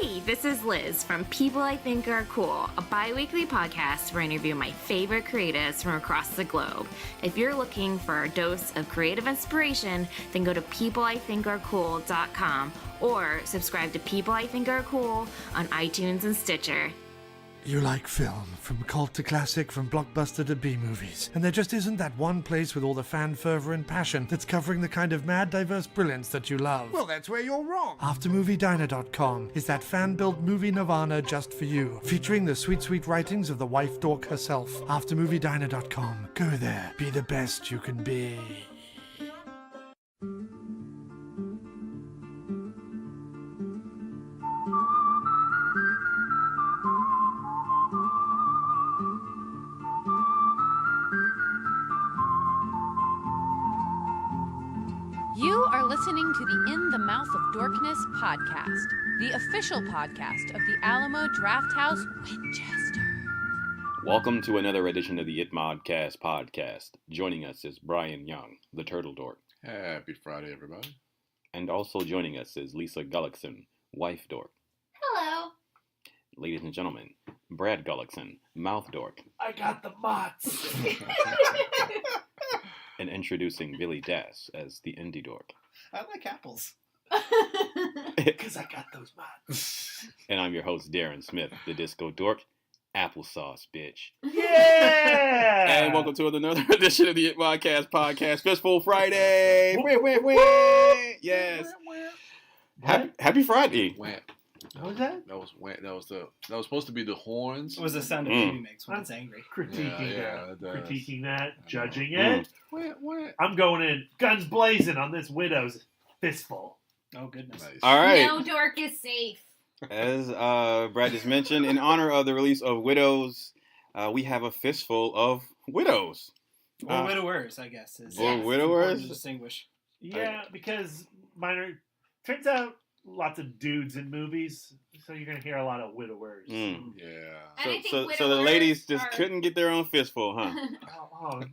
Hey, this is Liz from People I Think Are Cool, a bi-weekly podcast where I interview my favorite creatives from across the globe. If you're looking for a dose of creative inspiration, then go to peopleithinkarecool.com or subscribe to People I Think Are Cool on iTunes and Stitcher. You like film, from cult to classic, from blockbuster to B-movies. And there just isn't that one place with all the fan fervor and passion that's covering the kind of mad, diverse brilliance that you love. Well, that's where you're wrong. AfterMovieDiner.com is that fan-built movie nirvana just for you, featuring the sweet, sweet writings of the wife dork herself. AfterMovieDiner.com. Go there. Be the best you can be. You are listening to the In the Mouth of Dorkness podcast, the official podcast of the Alamo Drafthouse, Winchester. Welcome to another edition of the It Modcast podcast. Joining us is Brian Young, the Turtle Dork. Happy Friday, everybody. And also joining us is Lisa Gullickson, Wife Dork. Hello. Ladies and gentlemen, Brad Gullickson, Mouth Dork. I got the mots. And introducing Billy Das as the Indie Dork. I like apples. Because I got those mots. And I'm your host, Darren Smith, the Disco Dork. Applesauce, bitch. Yeah! And welcome to another edition of the It Modcast podcast, Fistful Friday. Yes. Happy Friday. Wham. What was that? That was wham. That was supposed to be the horns. It was the sound a baby makes when it's angry. Critiquing that, judging it. Wham. I'm going in guns blazing on this widow's fistful. Oh, goodness. Nice. All right. No dork is safe. As Brad just mentioned, in honor of the release of Widows, we have a fistful of widows. Or widowers, I guess. Or widowers? To distinguish. Yeah, because turns out lots of dudes in movies, so you're going to hear a lot of widowers. Mm. Yeah. And I think So the widowers ladies just are- couldn't get their own fistful, huh?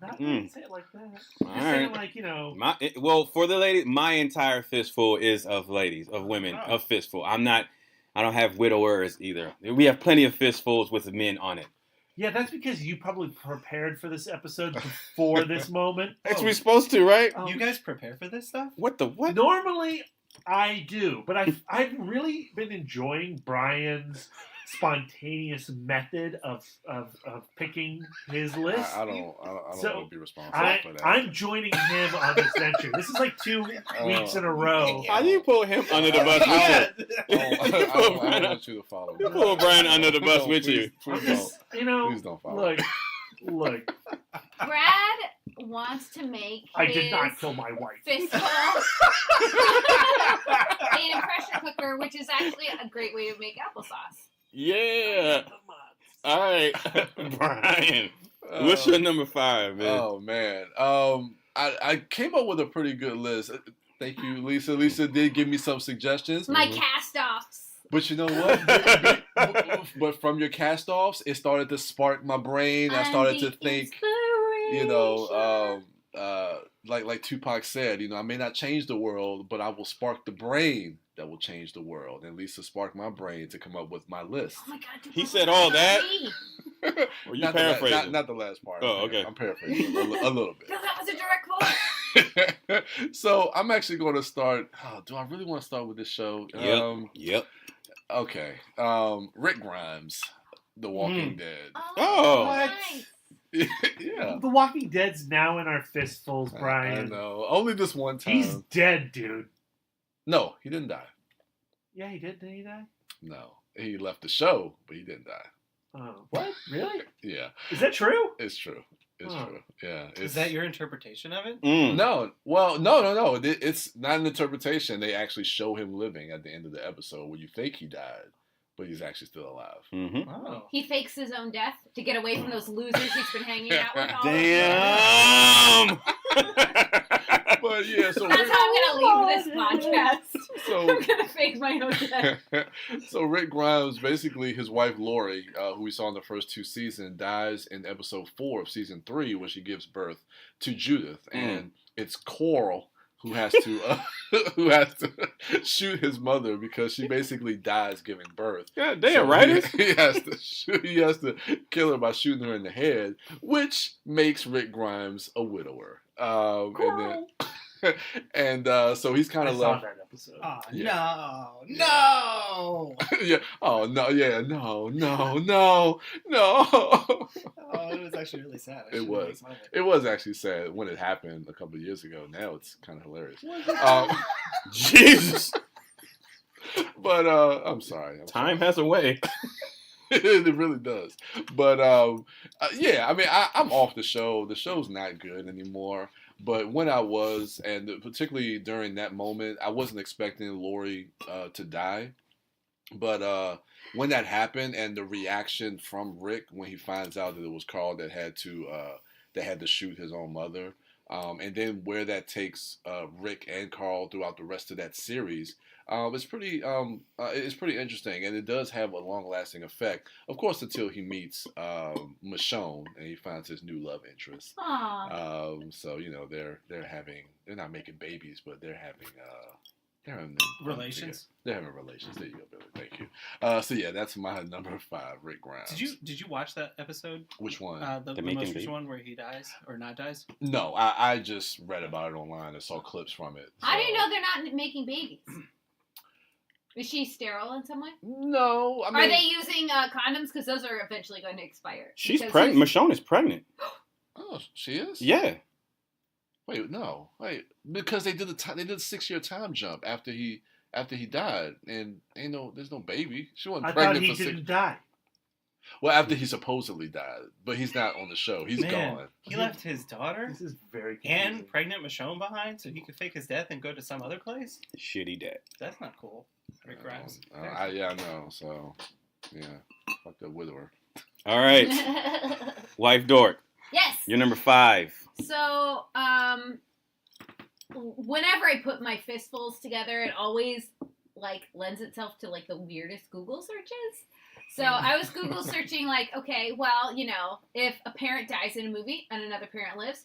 Not say it like that. All I'm saying right. like, Well, for the ladies, my entire fistful is of ladies, of women, Oh. of fistful. I don't have widowers either. We have plenty of fistfuls with men on it. Yeah, that's because you probably prepared for this episode before this moment. That's what we're supposed to, right? You guys prepare for this stuff? What the what? Normally, I do, but I've really been enjoying Brian's spontaneous method of picking his list. I don't So, want to be responsible for that. I'm joining him on this venture. This is like 2 weeks in a row. How do you pull him under the bus with you? I don't want you to follow me. You pull Brian under the bus No, with please, you. Please Just, Please don't follow. Look. Brad wants to make I his did not kill my wife. fistful in a pressure cooker, which is actually a great way to make applesauce. Yeah. All right, Brian. What's your number 5, man? Oh man. I came up with a pretty good list. Thank you, Lisa. Lisa did give me some suggestions. My cast-offs. But you know what? But from your cast-offs, it started to spark my brain. I started to think, like Tupac said, I may not change the world, but I will spark the brain that will change the world. And Lisa sparked my brain to come up with my list. Oh my God! He said all that? Or you Not paraphrasing? not the last part. Oh, okay. I'm paraphrasing a little bit. No, that was a direct quote. So I'm actually going to start. Do I really want to start with this show? Yep. Okay. Rick Grimes, The Walking Dead. Oh. Nice. Yeah. The Walking Dead's now in our fistfuls, I Brian. know. Only this one time. He's dead, dude. No, he didn't die. Yeah, he did. Did he die? No. He left the show, but he didn't die. Oh, what? Really? Yeah. Is that true? It's true. It's Huh. true. Yeah. Is that your interpretation of it? Mm. No. Well, no. It's not an interpretation. They actually show him living at the end of the episode where you think he died, but he's actually still alive. Mm-hmm. Oh. He fakes his own death to get away from those losers he's been hanging out with all Damn. But yeah, so That's how I'm gonna leave this podcast. So I'm gonna fake my own death. So Rick Grimes, basically his wife Lori, who we saw in the first 2 seasons, dies in episode 4 of season 3 when she gives birth to Judith, and it's Coral who has to shoot his mother because she basically dies giving birth. God damn, writers. He has to kill her by shooting her in the head, which makes Rick Grimes a widower. And so he's kind I of saw left. that episode. Oh, Yeah. no. Yeah. Oh no. Yeah. No. Oh, it was actually really sad. I It shouldn't was. make fun of it. It was actually sad when it happened a couple of years ago. Now it's kind of hilarious. Jesus. But I'm sorry. Time has a way. It really does. But yeah, I mean, I'm off the show. The show's not good anymore. But when I was, and particularly during that moment, I wasn't expecting Lori to die. But when that happened, and the reaction from Rick when he finds out that it was Carl that had to shoot his own mother, and then where that takes Rick and Carl throughout the rest of that series. It's pretty interesting, and it does have a long-lasting effect. Of course, until he meets Michonne and he finds his new love interest. Aww. So they're not making babies, but they're having Relations. They're having relations. There you go, Billy. Thank you. So yeah, that's my number 5, Rick Grimes. Did you watch that episode? Which one? The Making most Baby? recent one where he dies or not dies? No, I just read about it online and saw clips from it. How do you so- know they're not making babies? Is she sterile in some way? No, I mean. Are they using condoms? Because those are eventually going to expire. She's Because pregnant. Michonne is pregnant. Oh, she is. Yeah. Wait, no, wait, because they did the 6-year time jump after he died, and there's no baby. She wasn't I pregnant thought he for 6. didn't die. Well, after he supposedly died, but he's not on the show. He's Man, gone. He left his daughter This is very confusing. and pregnant Michonne behind so he could fake his death and go to some other place. Shitty dad. That's not cool. Rick Grimes. I know. So, yeah, fuck that widower. All right. Wife Dork. Yes. You're number 5. So, whenever I put my fistfuls together, it always lends itself to the weirdest Google searches. So I was Google searching okay, well, if a parent dies in a movie and another parent lives,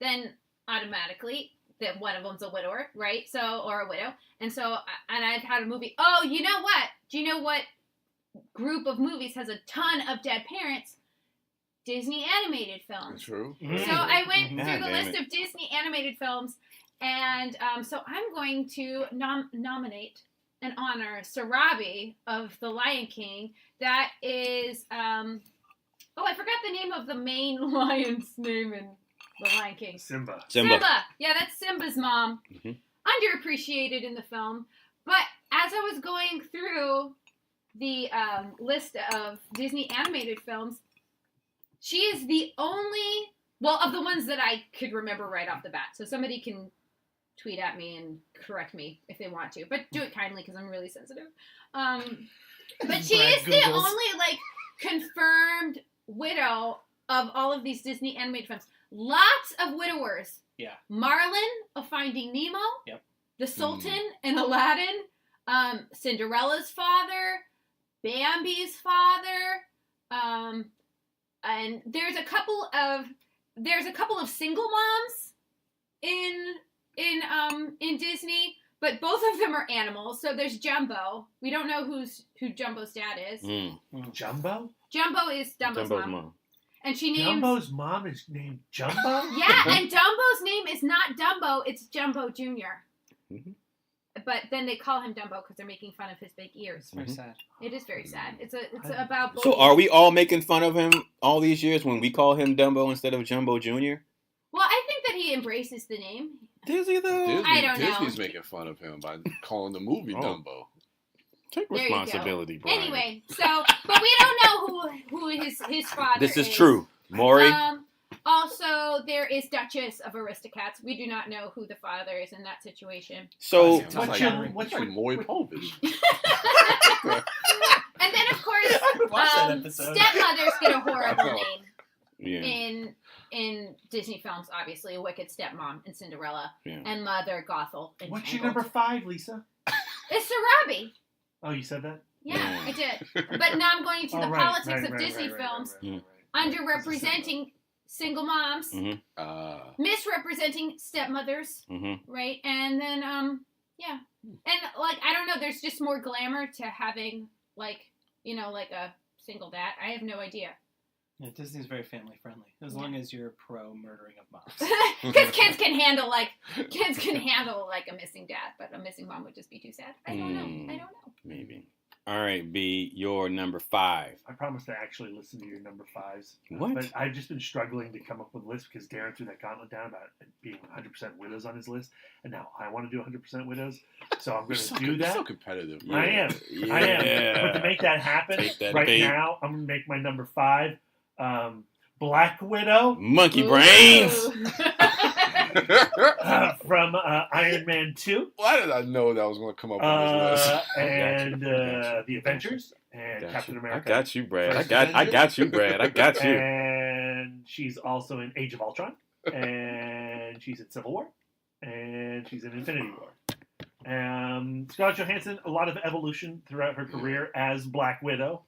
then automatically that one of them's a widower, right? So, or a widow. And so, and I've had a movie. Oh, you know what? Do you know what group of movies has a ton of dead parents? Disney animated films. True. Mm. So I went God through the damn list it. of Disney animated films, and so I'm going to nominate and honor Sarabi of The Lion King. That is, I forgot the name of the main lion's name in The Lion King. Simba. Simba. Yeah, that's Simba's mom. Mhm. Underappreciated in the film. But as I was going through the list of Disney animated films, she is the only, of the ones that I could remember right off the bat. So somebody can tweet at me and correct me if they want to. But do it kindly because I'm really sensitive. But she Brad is the Googles. only, confirmed widow of all of these Disney animated films. Lots of widowers. Yeah. Marlin of Finding Nemo. Yep. The Sultan and Aladdin. Cinderella's father. Bambi's father. And there's a couple of single moms in Disney, but both of them are animals. So there's Jumbo. We don't know who Jumbo's dad is. Mm. Jumbo? Jumbo is Dumbo's mom. And she names Jumbo's mom is named Jumbo? Yeah, and Dumbo's name is not Dumbo, it's Jumbo Jr. Mhm. But then they call him Dumbo because they're making fun of his big ears. It's very sad. It is very sad. It's about So are we all making fun of him all these years when we call him Dumbo instead of Jumbo Jr.? Well, I think that he embraces the name. Does he though? I don't know. Disney's making fun of him by calling the movie Oh. Dumbo. Take There you go. responsibility, Brian. Anyway, but we don't know who his father is. This is true. Maury? Also, there is Duchess of Aristocats. We do not know who the father is in that situation. So, It's What's like, your- it's like Maury Povich. And then, of course, I would watch that episode. stepmothers get a horrible name yeah. in Disney films, obviously. Wicked Stepmom in Cinderella. Yeah. And Mother Gothel in What's your Tangled. number 5, Lisa? It's Sarabi. Oh, you said that? Yeah, Yeah. I did. But now I'm going to the Oh, right, politics right, of right, Disney right, right, films. right, right, right. Underrepresenting single moms, misrepresenting stepmothers, right? And then, yeah. And, like, I don't know, there's just more glamour to having, like, you know, like a single dad. I have no idea. Yeah, Disney's very family friendly, as long as you're pro murdering of moms. Because kids can handle like a missing dad, but a missing mom would just be too sad. I don't know. Maybe. All right, B, your number 5. I promise to actually listen to your number 5s. What? But I've just been struggling to come up with lists because Darren threw that gauntlet down about being 100% widows on his list, and now I want to do 100% widows, so I'm going to do that. So competitive. I am. But to make that happen, now, I'm going to make my number 5 Black Widow. Monkey brains. From Iron Man 2. Why did I know that I was going to come up with this list? And The Avengers and Captain America. I got you, Brad. I got you, Brad. I got you. And she's also in Age of Ultron. And she's in Civil War. And she's in Infinity War. Scarlett Johansson, a lot of evolution throughout her career as Black Widow.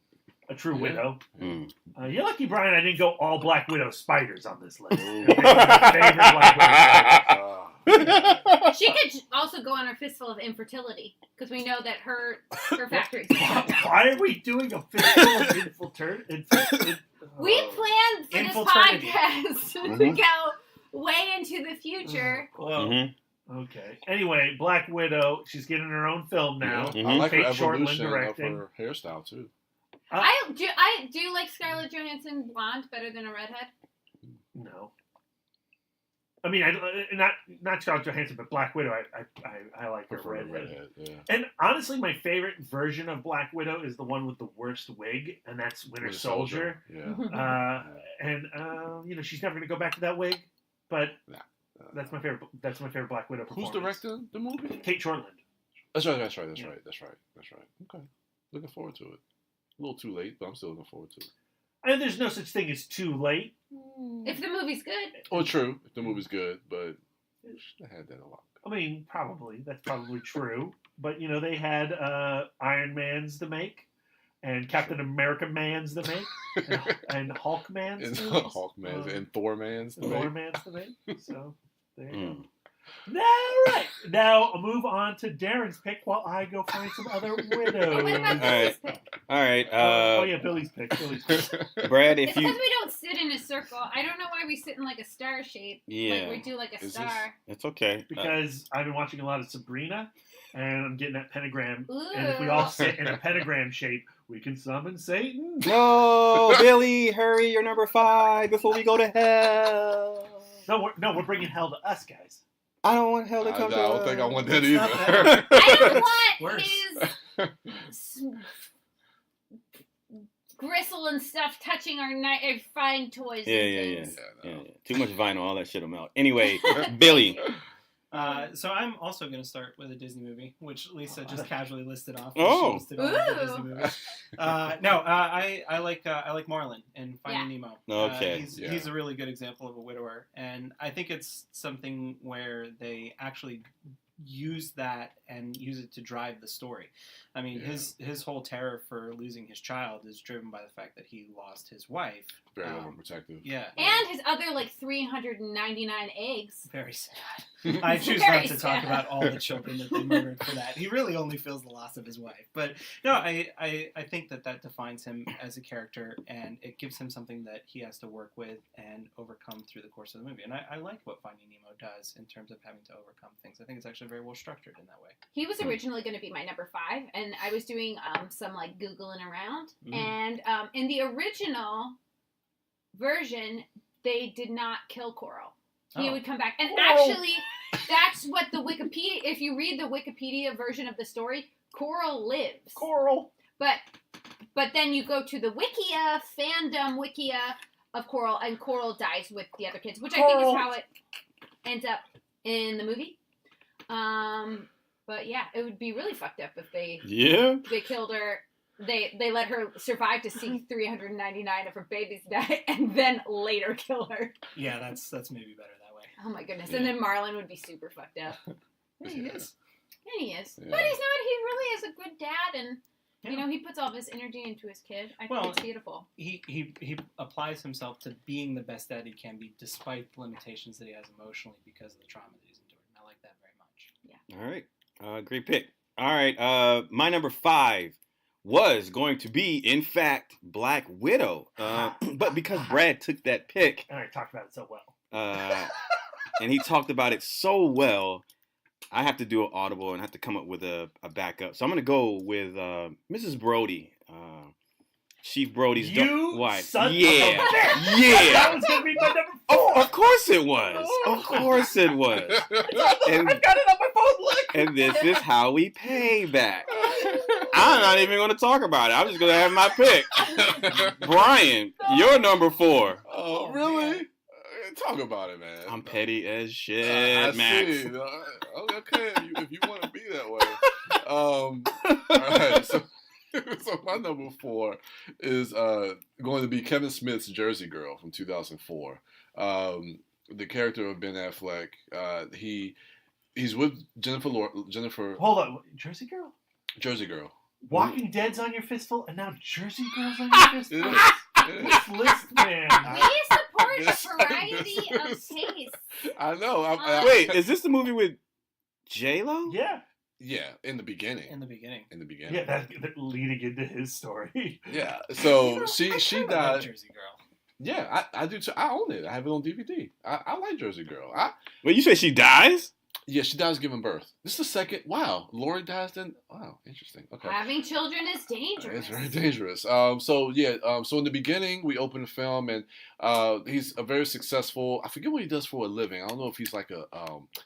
A true widow. You're lucky, Brian, I didn't go all Black Widow spiders on this list. My favorite Black Widow. She could also go on her Fistful of Infertility, because we know that her factory. Why are we doing a Fistful of Infertility? We planned for this podcast to go way into the future. Okay. Anyway, Black Widow, she's getting her own film now. I like her Kate Shortland evolution of directing. her hairstyle, too. I do like Scarlett Johansson blonde better than a redhead. No. I mean, not Scarlett Johansson, but Black Widow. I like her redhead. Yeah. And honestly, my favorite version of Black Widow is the one with the worst wig, and that's Winter Soldier. Yeah. She's never going to go back to that wig, but that's my favorite. That's my favorite Black Widow performance. Who's directing the movie? Kate Shortland. That's right. Okay. Looking forward to it. A little too late, but I'm still looking forward to it. And there's no such thing as too late. If the movie's good. Oh, true. If the movie's good, but I had that a lot. I mean, probably. That's probably true. But, they had Iron Man's to make, and Captain America Man's to make, and Hulk Man's to make. Hulk Man's and Thor Man's to make. Thor Man's to make. So, there you go. All right. Now, I'll move on to Darren's pick while I go find some other widows. What about Billy's pick? All right. Billy's pick. Brad, it's because we don't sit in a circle. I don't know why we sit in like a star shape. Yeah. Like we do like a star. It's okay. Because I've been watching a lot of Sabrina, and I'm getting that pentagram. Ooh. And if we all sit in a pentagram shape, we can summon Satan. No, Billy, hurry, you're number 5 before we go to hell. No, we're bringing hell to us, guys. I don't want hell to come to us. I don't think I want that either. I don't want his gristle and stuff touching our fine toys. Yeah. Too much vinyl, all that shit will melt. Anyway, Billy. So I'm also going to start with a Disney movie, which Lisa just casually listed off. Oh, she listed all the Disney movies. I like Marlin in Finding Nemo. Okay, he's a really good example of a widower, and I think it's something where they actually use that and use it to drive the story. I mean, his whole terror for losing his child is driven by the fact that he lost his wife. Very overprotective. Yeah. And his other, 399 eggs. Very sad. I choose not to talk about all the children that they murdered for that. He really only feels the loss of his wife. But, no, I think that defines him as a character, and it gives him something that he has to work with and overcome through the course of the movie. And I like what Finding Nemo does in terms of having to overcome things. I think it's actually very well structured in that way. He was originally going to be my number 5, and I was doing some, Googling around. And in the original version, they did not kill Coral. He would come back. And actually, that's what the Wikipedia, if you read the Wikipedia version of the story, Coral lives. But then you go to the fandom Wikia of Coral, and Coral dies with the other kids, which I think is how it ends up in the movie. But yeah, it would be really fucked up if they killed her. They let her survive to see 399 of her babies die, and then later kill her. Yeah, that's maybe better that way. Oh my goodness! Yeah. And then Marlin would be super fucked up. He is. And he is, but he's not. He really is a good dad, and You know, he puts all of his energy into his kid. I think it's beautiful. He applies himself to being the best dad he can be, despite the limitations that he has emotionally because of the trauma that he's endured. And I like that very much. Yeah. All right. Great pick. All right. My number 5 was going to be, in fact, Black Widow. But because Brad took that pick. And I talked about it so well. And he talked about it so well, I have to do an audible and have to come up with a backup. So I'm going to go with Mrs. Brody. Chief Brody's wife. Son yeah. of a bitch. Yeah. That was going to be my number 4. Of course it was. Of course it was. And, I've got it on my phone. Look. And this is how we pay back. I'm not even going to talk about it. I'm just going to have my pick. Brian, your number 4. Oh, really? Talk about it, man. I'm petty as shit, Max. See. Okay, if you want to be that way. All right, so my number 4 is going to be Kevin Smith's Jersey Girl from 2004. The character of Ben Affleck, he's with Jennifer. Hold on, Jersey Girl? Jersey Girl. Walking Dead's on your fistful, and now Jersey Girl's on your fistful? This list, man. We support a variety of tastes. I know. Wait, is this the movie with J-Lo? Yeah. Yeah, in the beginning. Yeah, that leading into his story. Yeah, so she died. Jersey Girl. Yeah, I do too. I own it. I have it on DVD. I like Jersey Girl. Wait, you say she dies? Yeah, she dies giving birth. This is the second. Wow, Lori dies then. Wow, interesting. Okay. Having children is dangerous. It's very dangerous. So in the beginning, we open the film, and he's a very successful. I forget what he does for a living. I don't know if he's like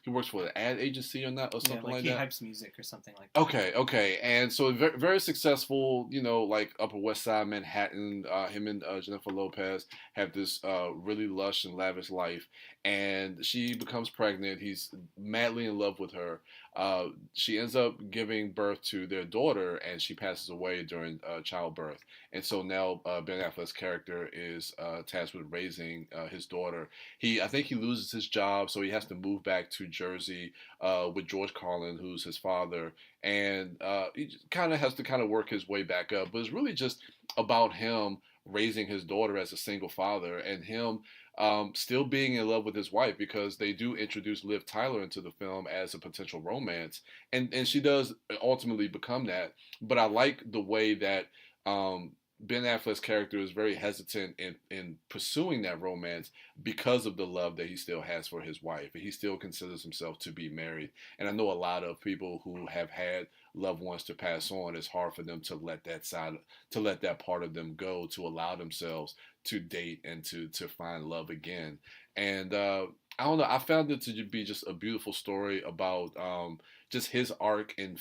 he works for an ad agency or not, or something like he that. He hypes music or something like that. Okay. And so very, very successful. You know, like Upper West Side Manhattan. Him and Jennifer Lopez have this really lush and lavish life, and she becomes pregnant. He's madly in love with her. She ends up giving birth to their daughter, and she passes away during childbirth. And so now Ben Affleck's character is tasked with raising his daughter. I think he loses his job, so he has to move back to Jersey with George Carlin, who's his father, and he kind of has to work his way back up. But it's really just about him raising his daughter as a single father, and him still being in love with his wife, because they do introduce Liv Tyler into the film as a potential romance, and she does ultimately become that. But I like the way that Ben Affleck's character is very hesitant in pursuing that romance because of the love that he still has for his wife, and he still considers himself to be married. And I know a lot of people who have had loved ones to pass on, it's hard for them to let that part of them go, to allow themselves to date and to find love again. And I don't know, I found it to be just a beautiful story about just his arc in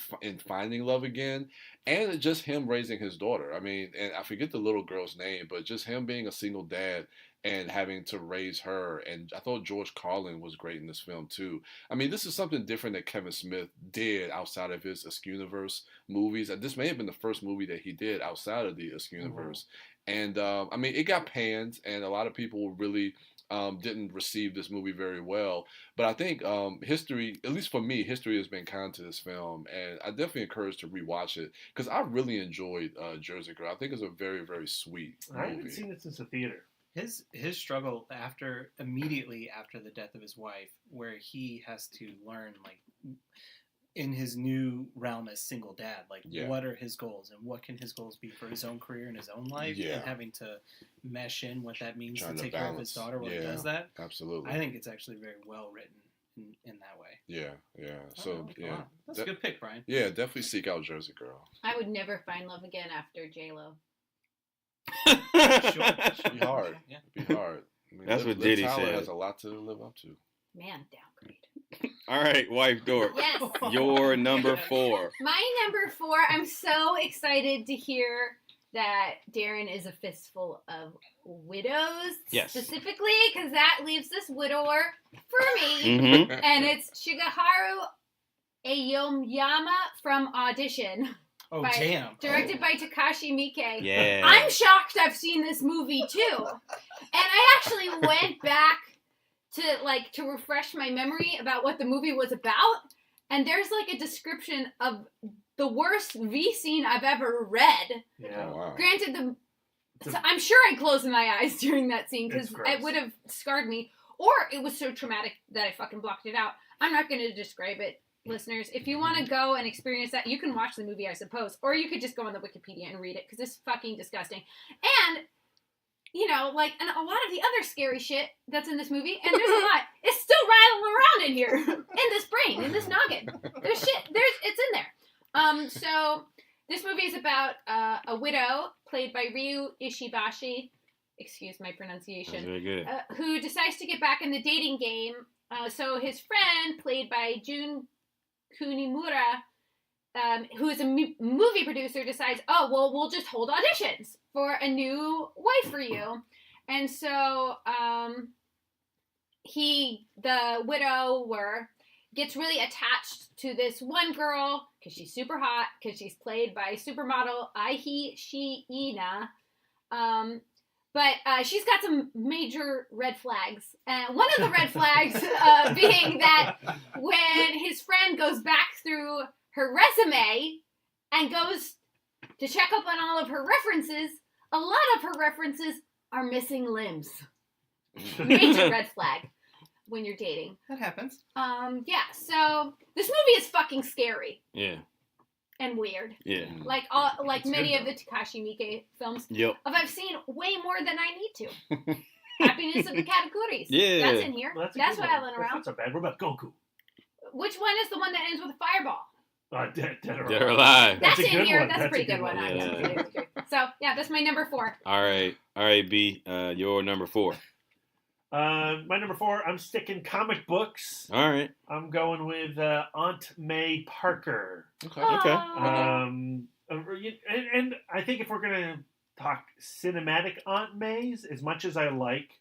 finding love again, and just him raising his daughter. I mean, and I forget the little girl's name, but just him being a single dad and having to raise her. And I thought George Carlin was great in this film too. I mean, this is something different that Kevin Smith did outside of his Askewniverse movies. This may have been the first movie that he did outside of the Askewniverse. And I mean, it got panned, and a lot of people really didn't receive this movie very well. But I think history, at least for me, history has been kind to this film, and I definitely encourage to rewatch it, because I really enjoyed Jersey Girl. I think it's a very, very sweet movie. I haven't seen it since the theater. His struggle immediately after the death of his wife, where he has to learn, like, in his new realm as single dad, like, what are his goals, and what can his goals be for his own career and his own life, and having to mesh in what that means to take care of his daughter while he does that. Absolutely. I think it's actually very well written in that way. Yeah. So wow. That's a good pick, Brian. Yeah, definitely seek out Jersey Girl. I would never find love again after J-Lo. Sure. It'd be hard. Yeah. It'd be hard. I mean, That's what Diddy Tyler said. has a lot to live up to. Man, downgrade. All right, wife Dork. Yes. Your number 4. My number 4, I'm so excited to hear that Darren is a fistful of widows. Yes. Specifically, because that leaves this widower for me. Mm-hmm. And it's Shigeharu Aoyama from Audition. Oh, damn. Directed by Takashi Miike. Yeah. I'm shocked I've seen this movie, too. And I actually went back to refresh my memory about what the movie was about. And there's, like, a description of the worst V scene I've ever read. Yeah. Oh, wow. Granted, I'm sure I closed my eyes during that scene because it would have scarred me. Or it was so traumatic that I fucking blocked it out. I'm not going to describe it, listeners. If you want to go and experience that, you can watch the movie, I suppose. Or you could just go on the Wikipedia and read it because it's fucking disgusting. And, you know, like, and a lot of the other scary shit that's in this movie, and there's a lot, it's still rattling around in here. In this brain, in this noggin. There's shit. It's in there. So this movie is about a widow played by Ryu Ishibashi. Excuse my pronunciation. That's very good. Who decides to get back in the dating game. So his friend, played by Jun Kunimura, who is a movie producer, decides, oh, well, we'll just hold auditions for a new wife for you. And so the widower, gets really attached to this one girl because she's super hot, because she's played by supermodel Aihi Shiina. But she's got some major red flags. And one of the red flags being that when his friend goes back through her resume and goes to check up on all of her references, a lot of her references are missing limbs. Major red flag when you're dating. That happens. Yeah, so this movie is fucking scary. Yeah. And weird. Yeah. Like many of the Takashi Miike films. Yep. I've seen way more than I need to. Happiness of the Katakuris. Yeah. That's in here. Well, that's what rattling around. That's not so bad. What about Goku? Which one is the one that ends with a fireball? Dead or Dead or Alive. Alive. That's a in good here. one. That's a pretty good one. Yeah. So, yeah, that's my number 4. All right, B. Your number 4. My number 4, I'm sticking comic books. All right. I'm going with Aunt May Parker. Okay. Okay. And I think if we're going to talk cinematic Aunt Mays, as much as I like,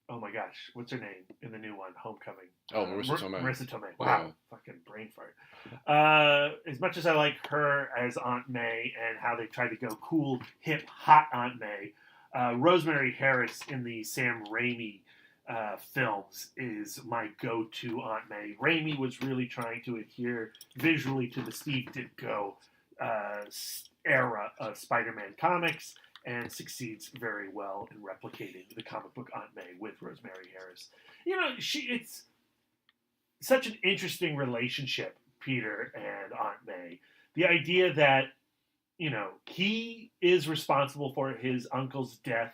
oh my gosh, what's her name in the new one, Homecoming? Oh, Marissa Tomei. Marissa Tomei. Wow. Yeah. Fucking brain fart. As much as I like her as Aunt May and how they try to go cool, hip, hot Aunt May, Rosemary Harris in the Sam Raimi films is my go-to Aunt May. Raimi was really trying to adhere visually to the Steve Ditko era of Spider-Man comics and succeeds very well in replicating the comic book Aunt May with Rosemary Harris. You know, it's such an interesting relationship, Peter and Aunt May. The idea that, you know, he is responsible for his uncle's death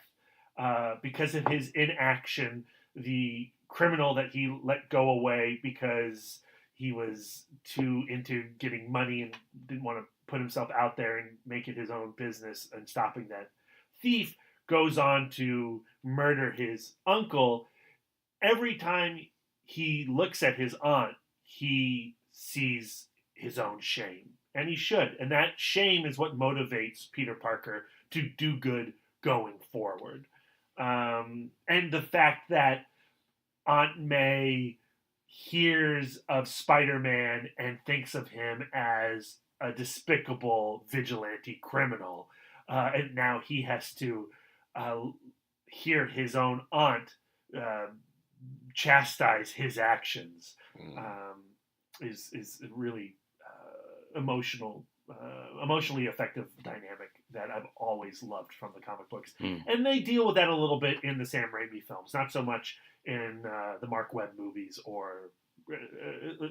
because of his inaction. The criminal that he let go away because he was too into getting money and didn't want to put himself out there and make it his own business, and stopping that thief goes on to murder his uncle. Every time he looks at his aunt, he sees his own shame. And he should. And that shame is what motivates Peter Parker to do good going forward. And the fact that Aunt May hears of Spider-Man and thinks of him as a despicable vigilante criminal. And now he has to hear his own aunt chastise his actions. Is really emotionally effective dynamic that I've always loved from the comic books. And they deal with that a little bit in the Sam Raimi films, not so much in the Mark Webb movies or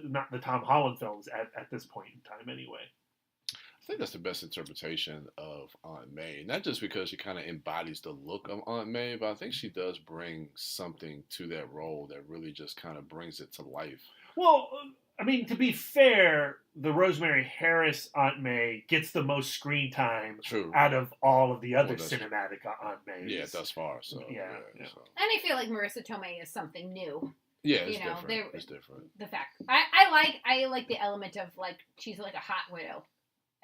not the Tom Holland films at this point in time anyway. I think that's the best interpretation of Aunt May. Not just because she kind of embodies the look of Aunt May, but I think she does bring something to that role that really just kind of brings it to life. Well, I mean, to be fair, the Rosemary Harris Aunt May gets the most screen time out of all of the other cinematic Aunt Mays. Yeah, thus far. So yeah. So. And I feel like Marissa Tomei is something new. Yeah, it's different. It's different. The fact I like the element of like she's like a hot widow.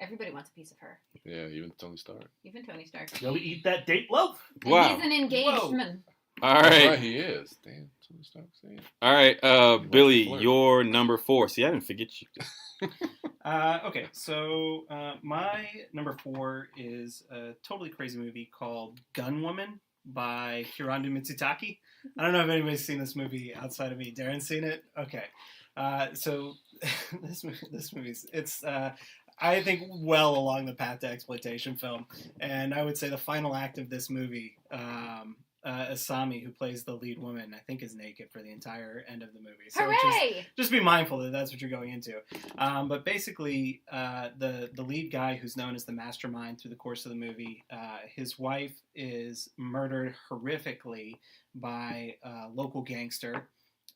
Everybody wants a piece of her. Yeah, even Tony Stark. Even Tony Stark. Go eat that date loaf. And wow. He's an engaged man. All right. He is. Damn, Tony Stark's saying. All right, Billy, your number 4. See, I didn't forget you. Okay, so my number 4 is a totally crazy movie called Gun Woman by Hirondo Mitsutaki. I don't know if anybody's seen this movie outside of me. Darren's seen it? Okay. So this movie's it's I think well along the path to exploitation film, and I would say the final act of this movie, Asami, who plays the lead woman, I think is naked for the entire end of the movie. So Hooray! just be mindful that that's what you're going into. But basically, the lead guy, who's known as the mastermind through the course of the movie, his wife is murdered horrifically by a local gangster,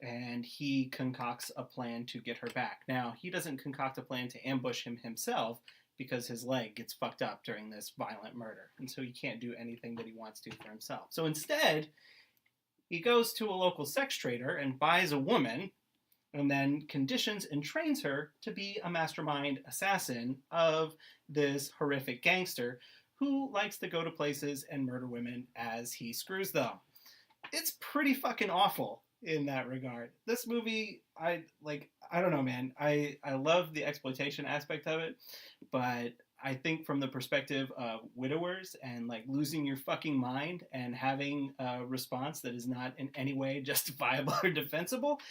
and he concocts a plan to get her back. Now, he doesn't concoct a plan to ambush him himself, because his leg gets fucked up during this violent murder, and so he can't do anything that he wants to for himself. So instead, he goes to a local sex trader and buys a woman, and then conditions and trains her to be a mastermind assassin of this horrific gangster who likes to go to places and murder women as he screws them. It's pretty fucking awful in that regard. This movie, I don't know, man. I love the exploitation aspect of it, but I think from the perspective of widowers and like losing your fucking mind and having a response that is not in any way justifiable or defensible,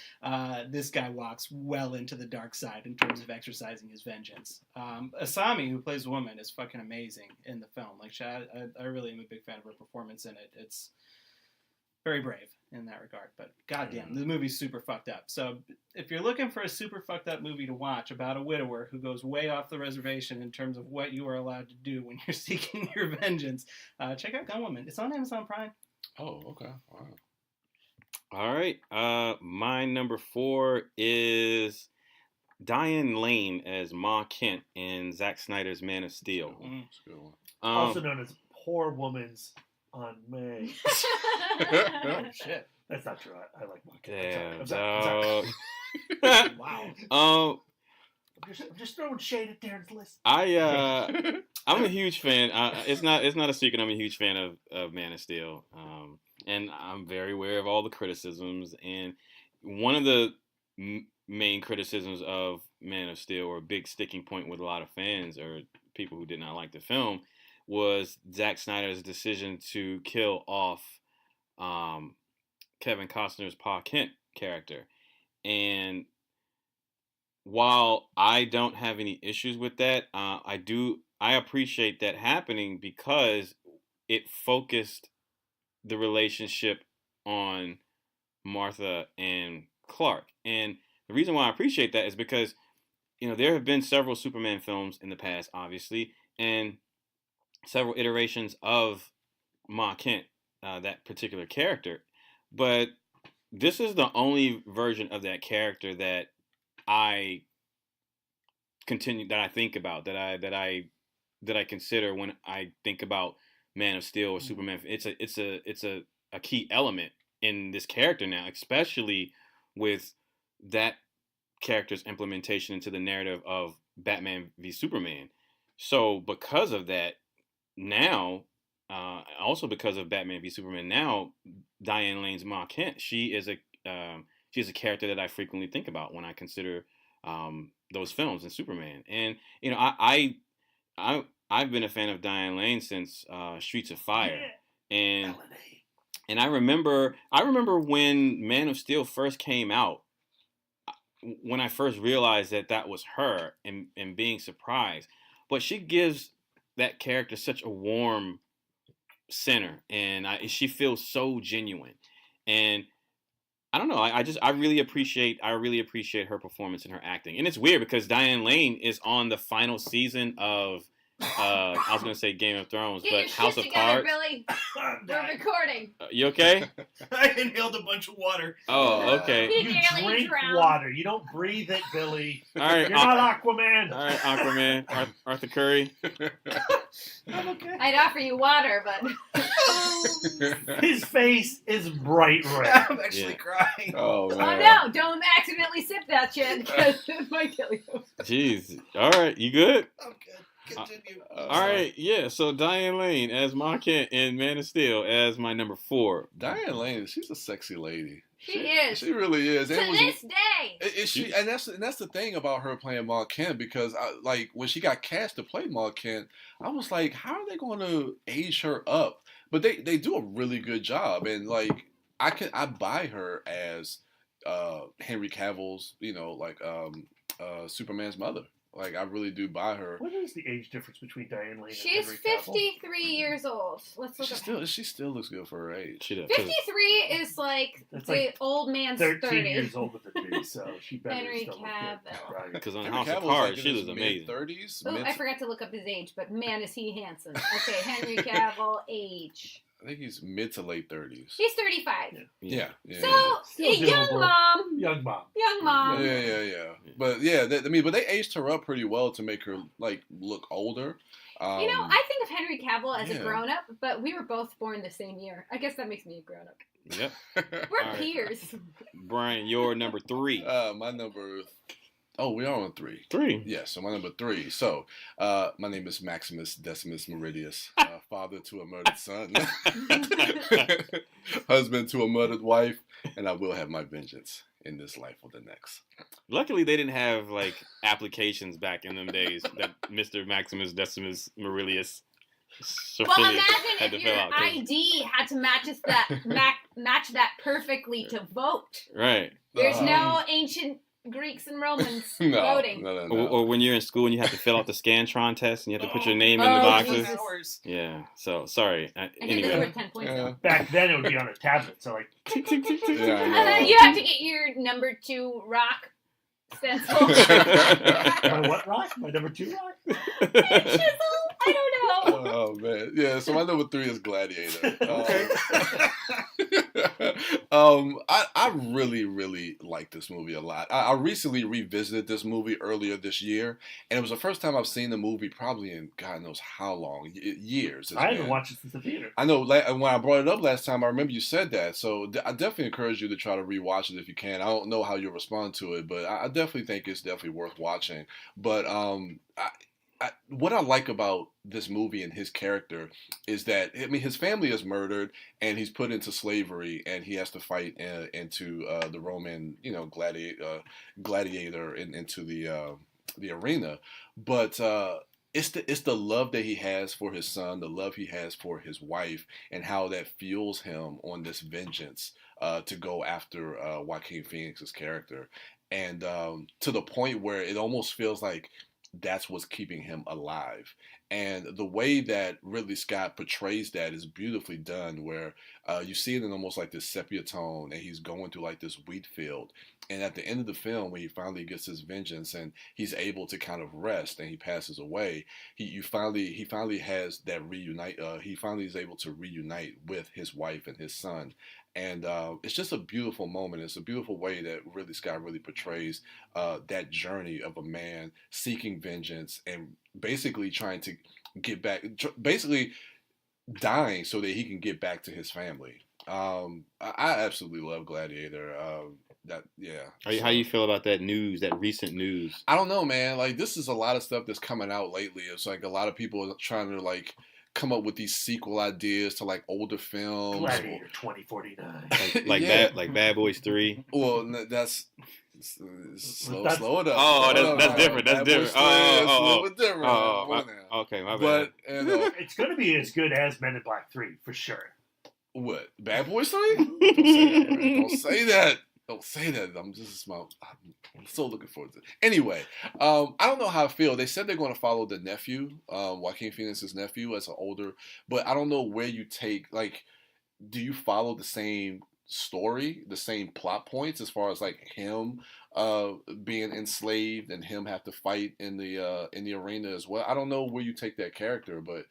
this guy walks well into the dark side in terms of exercising his vengeance. Asami, who plays the woman, is fucking amazing in the film. Like, I really am a big fan of her performance in it. It's very brave in that regard, but goddamn, the movie's super fucked up. So if you're looking for a super fucked up movie to watch about a widower who goes way off the reservation in terms of what you are allowed to do when you're seeking your vengeance, check out Gunwoman. It's on Amazon Prime. Oh, okay. Wow. All right. My number 4 is Diane Lane as Ma Kent in Zack Snyder's Man of Steel. That's a good one. Also known as Poor Woman's on May. Oh, shit. That's not true. I like Ma Kent. Yeah, I'm sorry. Wow. I'm just throwing shade at Darren's list. I'm a huge fan. It's not a secret. I'm a huge fan of Man of Steel, and I'm very aware of all the criticisms. And one of the main criticisms of Man of Steel, or a big sticking point with a lot of fans or people who did not like the film, was Zack Snyder's decision to kill off Kevin Costner's Pa Kent character. And while I don't have any issues with that, I appreciate that happening because it focused the relationship on Martha and Clark. And the reason why I appreciate that is because, there have been several Superman films in the past, obviously, and several iterations of Ma Kent, that particular character. But this is the only version of that character that I think about, that I consider when I think about Man of Steel or Superman. It's a key element in this character now, especially with that character's implementation into the narrative of Batman v Superman. So because of that, now, also because of Batman v Superman, now Diane Lane's Ma Kent, she is a character that I frequently think about when I consider those films and Superman. And I've been a fan of Diane Lane since Streets of Fire, and I remember when Man of Steel first came out, when I first realized that was her, and being surprised. But she gives that character such a warm center, and she feels so genuine. And I don't know, I really appreciate her performance and her acting. And it's weird because Diane Lane is on the final season of I was going to say Game of Thrones, Get but your House shit of together, Cards. Billy. We're recording. You okay? I inhaled a bunch of water. Oh, okay. He You nearly drink drowned. water. You don't breathe it, Billy. All right, You're not Aquaman. all right, Aquaman, Arthur Curry. I'm okay. I'd offer you water, but His face is bright red. I'm actually Yeah. crying. Oh, oh man. no! Don't accidentally sip that shit because it might kill you. Jeez. All right, you good? I'm good. Continue. All right, yeah. So Diane Lane as Ma Kent in Man of Steel as my number 4. Diane Lane, she's a sexy lady. She is. She really is. To And when this day. Is she? And that's the thing about her playing Ma Kent, because when she got cast to play Ma Kent, I was like, how are they going to age her up? But they do a really good job, and like I buy her as Henry Cavill's, Superman's mother. Like, I really do buy her. What is the age difference between Diane Lane She's and Henry Cavill? 53 years old. Let's look up. She still looks good for her age. She does. 53 is like That's the like old man's 13 30. years older than me, so she better Henry still look Cavill. good. Right. Because on Henry House of Cavill's Cards, like in she his was amazing. mid-30s. Oh, I forgot to look up his age, but man, is he handsome. Okay, Henry Cavill age. I think he's mid to late 30s. He's 35. Yeah. So, Still young doable. mom. Young mom. Young mom. Yeah. But yeah, but they aged her up pretty well to make her like look older. You know, I think of Henry Cavill as yeah. a grown-up, but we were both born the same year. I guess that makes me a grown-up. Yep. We're All right. peers. Brian, your number 3. My number. Oh, we are on 3. 3. Yes, so my number 3. So, my name is Maximus Decimus Meridius, father to a murdered son, husband to a murdered wife, and I will have my vengeance in this life or the next. Luckily, they didn't have like applications back in them days that Mr. Maximus Decimus Meridius. Well, imagine if your ID had to match that perfectly to vote. Right. There's no ancient Greeks and Romans voting. No. Or when you're in school and you have to fill out the Scantron test and you have to put your name in the boxes. Jesus. Yeah. So sorry. I think Anyway. that's worth 10 points. though. Back then, it would be on a tablet, so like. Yeah, I And know. then you have to get your number 2 rock stencil. My what rock? My number 2 rock? Chisel? I don't know. Oh man, yeah. So my number 3 is Gladiator. Okay. I really like this movie a lot. I recently revisited this movie earlier this year, and it was the first time I've seen the movie probably in God knows how long years. It's I haven't been. watched it since the theater. I know when I brought it up last time, I remember you said that. So I definitely encourage you to try to rewatch it if you can. I don't know how you'll respond to it, but I definitely think it's definitely worth watching. But what I like about this movie and his character is that, I mean, his family is murdered and he's put into slavery and he has to fight into the Roman, gladiator into the arena. But it's the love that he has for his son, the love he has for his wife, and how that fuels him on this vengeance to go after Joaquin Phoenix's character. And to the point where it almost feels like that's what's keeping him alive. And the way that Ridley Scott portrays that is beautifully done, where you see it in almost like this sepia tone, and he's going through like this wheat field. And at the end of the film, when he finally gets his vengeance and he's able to kind of rest and he passes away, he finally has that reunite. He finally is able to reunite with his wife and his son. And it's just a beautiful moment. It's a beautiful way that Ridley Scott really portrays that journey of a man seeking vengeance and basically trying to get back, basically dying so that he can get back to his family. I absolutely love Gladiator. How you feel about that news, that recent news? I don't know, man. Like, this is a lot of stuff that's coming out lately. It's like a lot of people are trying to like come up with these sequel ideas to like older films. Gladiator 2049. Like Bad Boys 3. Well, that's slow it up. Oh, that's different. That's different. It's a little bit different. Okay, my bad. But It's going to be as good as Men in Black 3 for sure. What? Bad Boys 3? Don't say that. Don't say that. I'm so looking forward to it. Anyway, I don't know how I feel. They said they're going to follow the nephew, Joaquin Phoenix's nephew, as an older, but I don't know where you take, like, do you follow the same story, the same plot points as far as like him being enslaved and him have to fight in the arena as well? I don't know where you take that character, but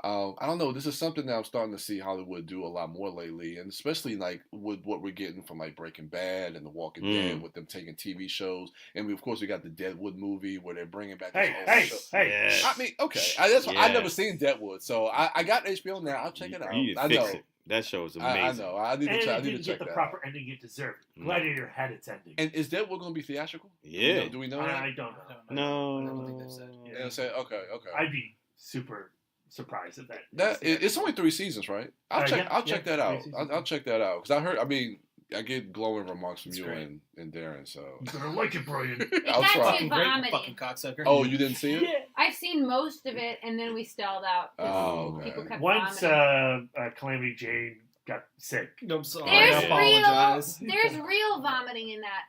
I don't know. This is something that I'm starting to see Hollywood do a lot more lately, and especially like with what we're getting from like Breaking Bad and The Walking Dead, with them taking TV shows, and of course we got the Deadwood movie where they're bringing back. Hey! Yes. I mean, okay, I've never seen Deadwood, so I got HBO now. I'll check it out. I know. That show is amazing. I know. I need to check. And it didn't get the proper ending it deserved. Gladiator had its ending. And is Deadwood going to be theatrical? Yeah. Do we know that? I don't know. No. I don't think they've said. Yeah. Say okay. I'd be super surprised at that. It's only 3 seasons, right? I'll check that out. I'll check that out because I heard. I mean, I get glowing remarks from you and Darren, so You're gonna like it, Brian. I'll try. Too Great vomiting. fucking cocksucker. Oh, you didn't see it? Yeah. I've seen most of it, and then we stalled out. 'cause Oh, okay. people kept Once vomiting. Calamity Jane got sick. I'm sorry. There's I apologize. real vomiting in that.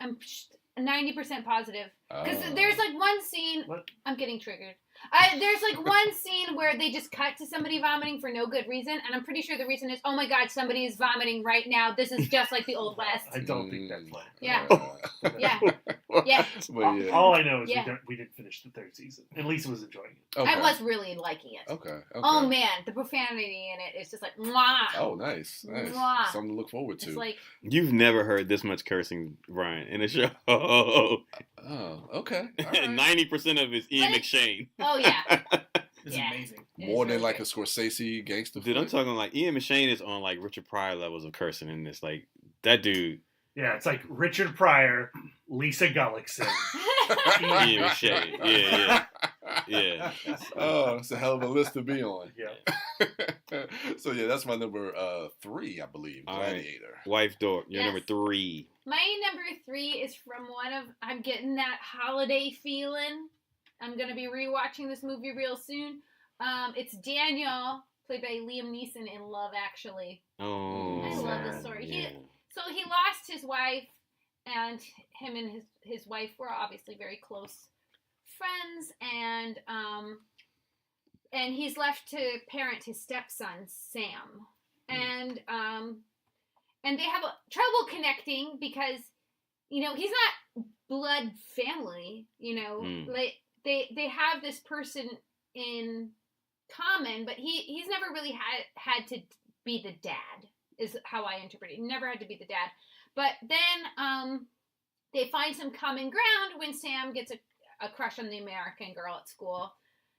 90% positive. Because Oh. there's like one scene. What? I'm getting triggered. There's like one scene where they just cut to somebody vomiting for no good reason, and I'm pretty sure the reason is, oh my god, somebody is vomiting right now. This is just like the Old West. I don't think that's right. Yeah. Yeah. Yeah. But yeah. All I know is Yeah. we didn't finish the third season, and Lisa was enjoying it. Okay. I was really liking it. Okay. Oh man, the profanity in it is just like mwah. Oh, nice. Mwah. Something to look forward to. It's like You've never heard this much cursing, Brian, in a show. Oh, okay. All right. 90% of it's Ian But it- McShane. oh yeah. It's Yeah. amazing. It is More than really like good. a Scorsese gangster. Dude, I'm flick? talking like Ian McShane is on like Richard Pryor levels of cursing in this. Like that dude, Yeah, it's like Richard Pryor, Lisa Gullickson. Ian McShane. Yeah. Oh, it's a hell of a list to be on. Yeah. So yeah, that's my number 3, I believe. All right. Gladiator. Wife Dork, you're Yes. number 3. My number 3 is from one of. I'm getting that holiday feeling. I'm gonna be rewatching this movie real soon. It's Daniel, played by Liam Neeson in Love Actually. Oh, I love this sad. story. Yeah. So he lost his wife, and him and his wife were obviously very close friends, and he's left to parent his stepson Sam, and they have trouble connecting because he's not blood family, Mm. like they have this person in common, but he's never really had to be the dad, is how I interpret it. He never had to be the dad. But then they find some common ground when Sam gets a crush on the American girl at school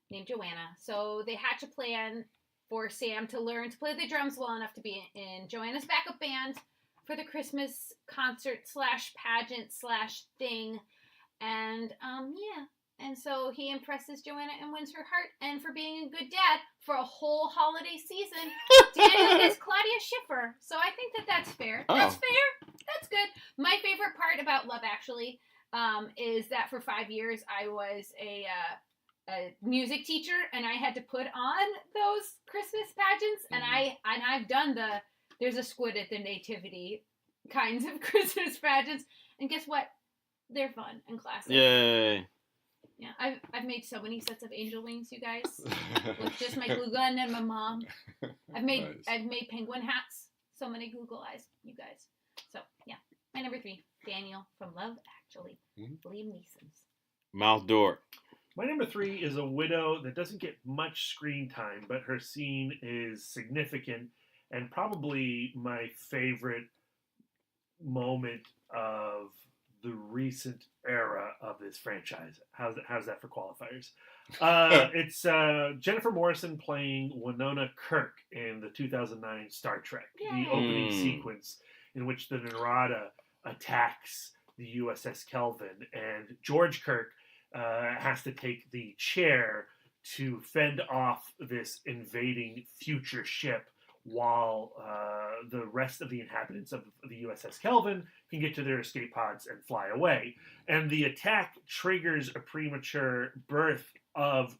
named Joanna. So they hatch a plan for Sam to learn to play the drums well enough to be in Joanna's backup band for the Christmas concert / pageant / thing. And yeah. And so he impresses Joanna and wins her heart. And for being a good dad for a whole holiday season, Daniel is Claudia Schiffer. So I think that's fair. Oh. That's fair. That's good. My favorite part about Love Actually is that for 5 years I was a music teacher, and I had to put on those Christmas pageants. And I've done there's a squid at the nativity kinds of Christmas pageants. And guess what? They're fun and classic. Yay. Yeah, I've made so many sets of angel wings, you guys, with just my glue gun and my mom. I've made penguin hats, so many Google eyes, you guys. So yeah, my number 3, Daniel from Love Actually, Liam Neeson's. Mouth Dork. My number 3 is a widow that doesn't get much screen time, but her scene is significant and probably my favorite moment of the recent era of this franchise. How's that for qualifiers? It's Jennifer Morrison playing Winona Kirk in the 2009 Star Trek, the opening sequence in which the Narada attacks the USS Kelvin, and George Kirk has to take the chair to fend off this invading future ship while the rest of the inhabitants of the USS Kelvin can get to their escape pods and fly away. And the attack triggers a premature birth of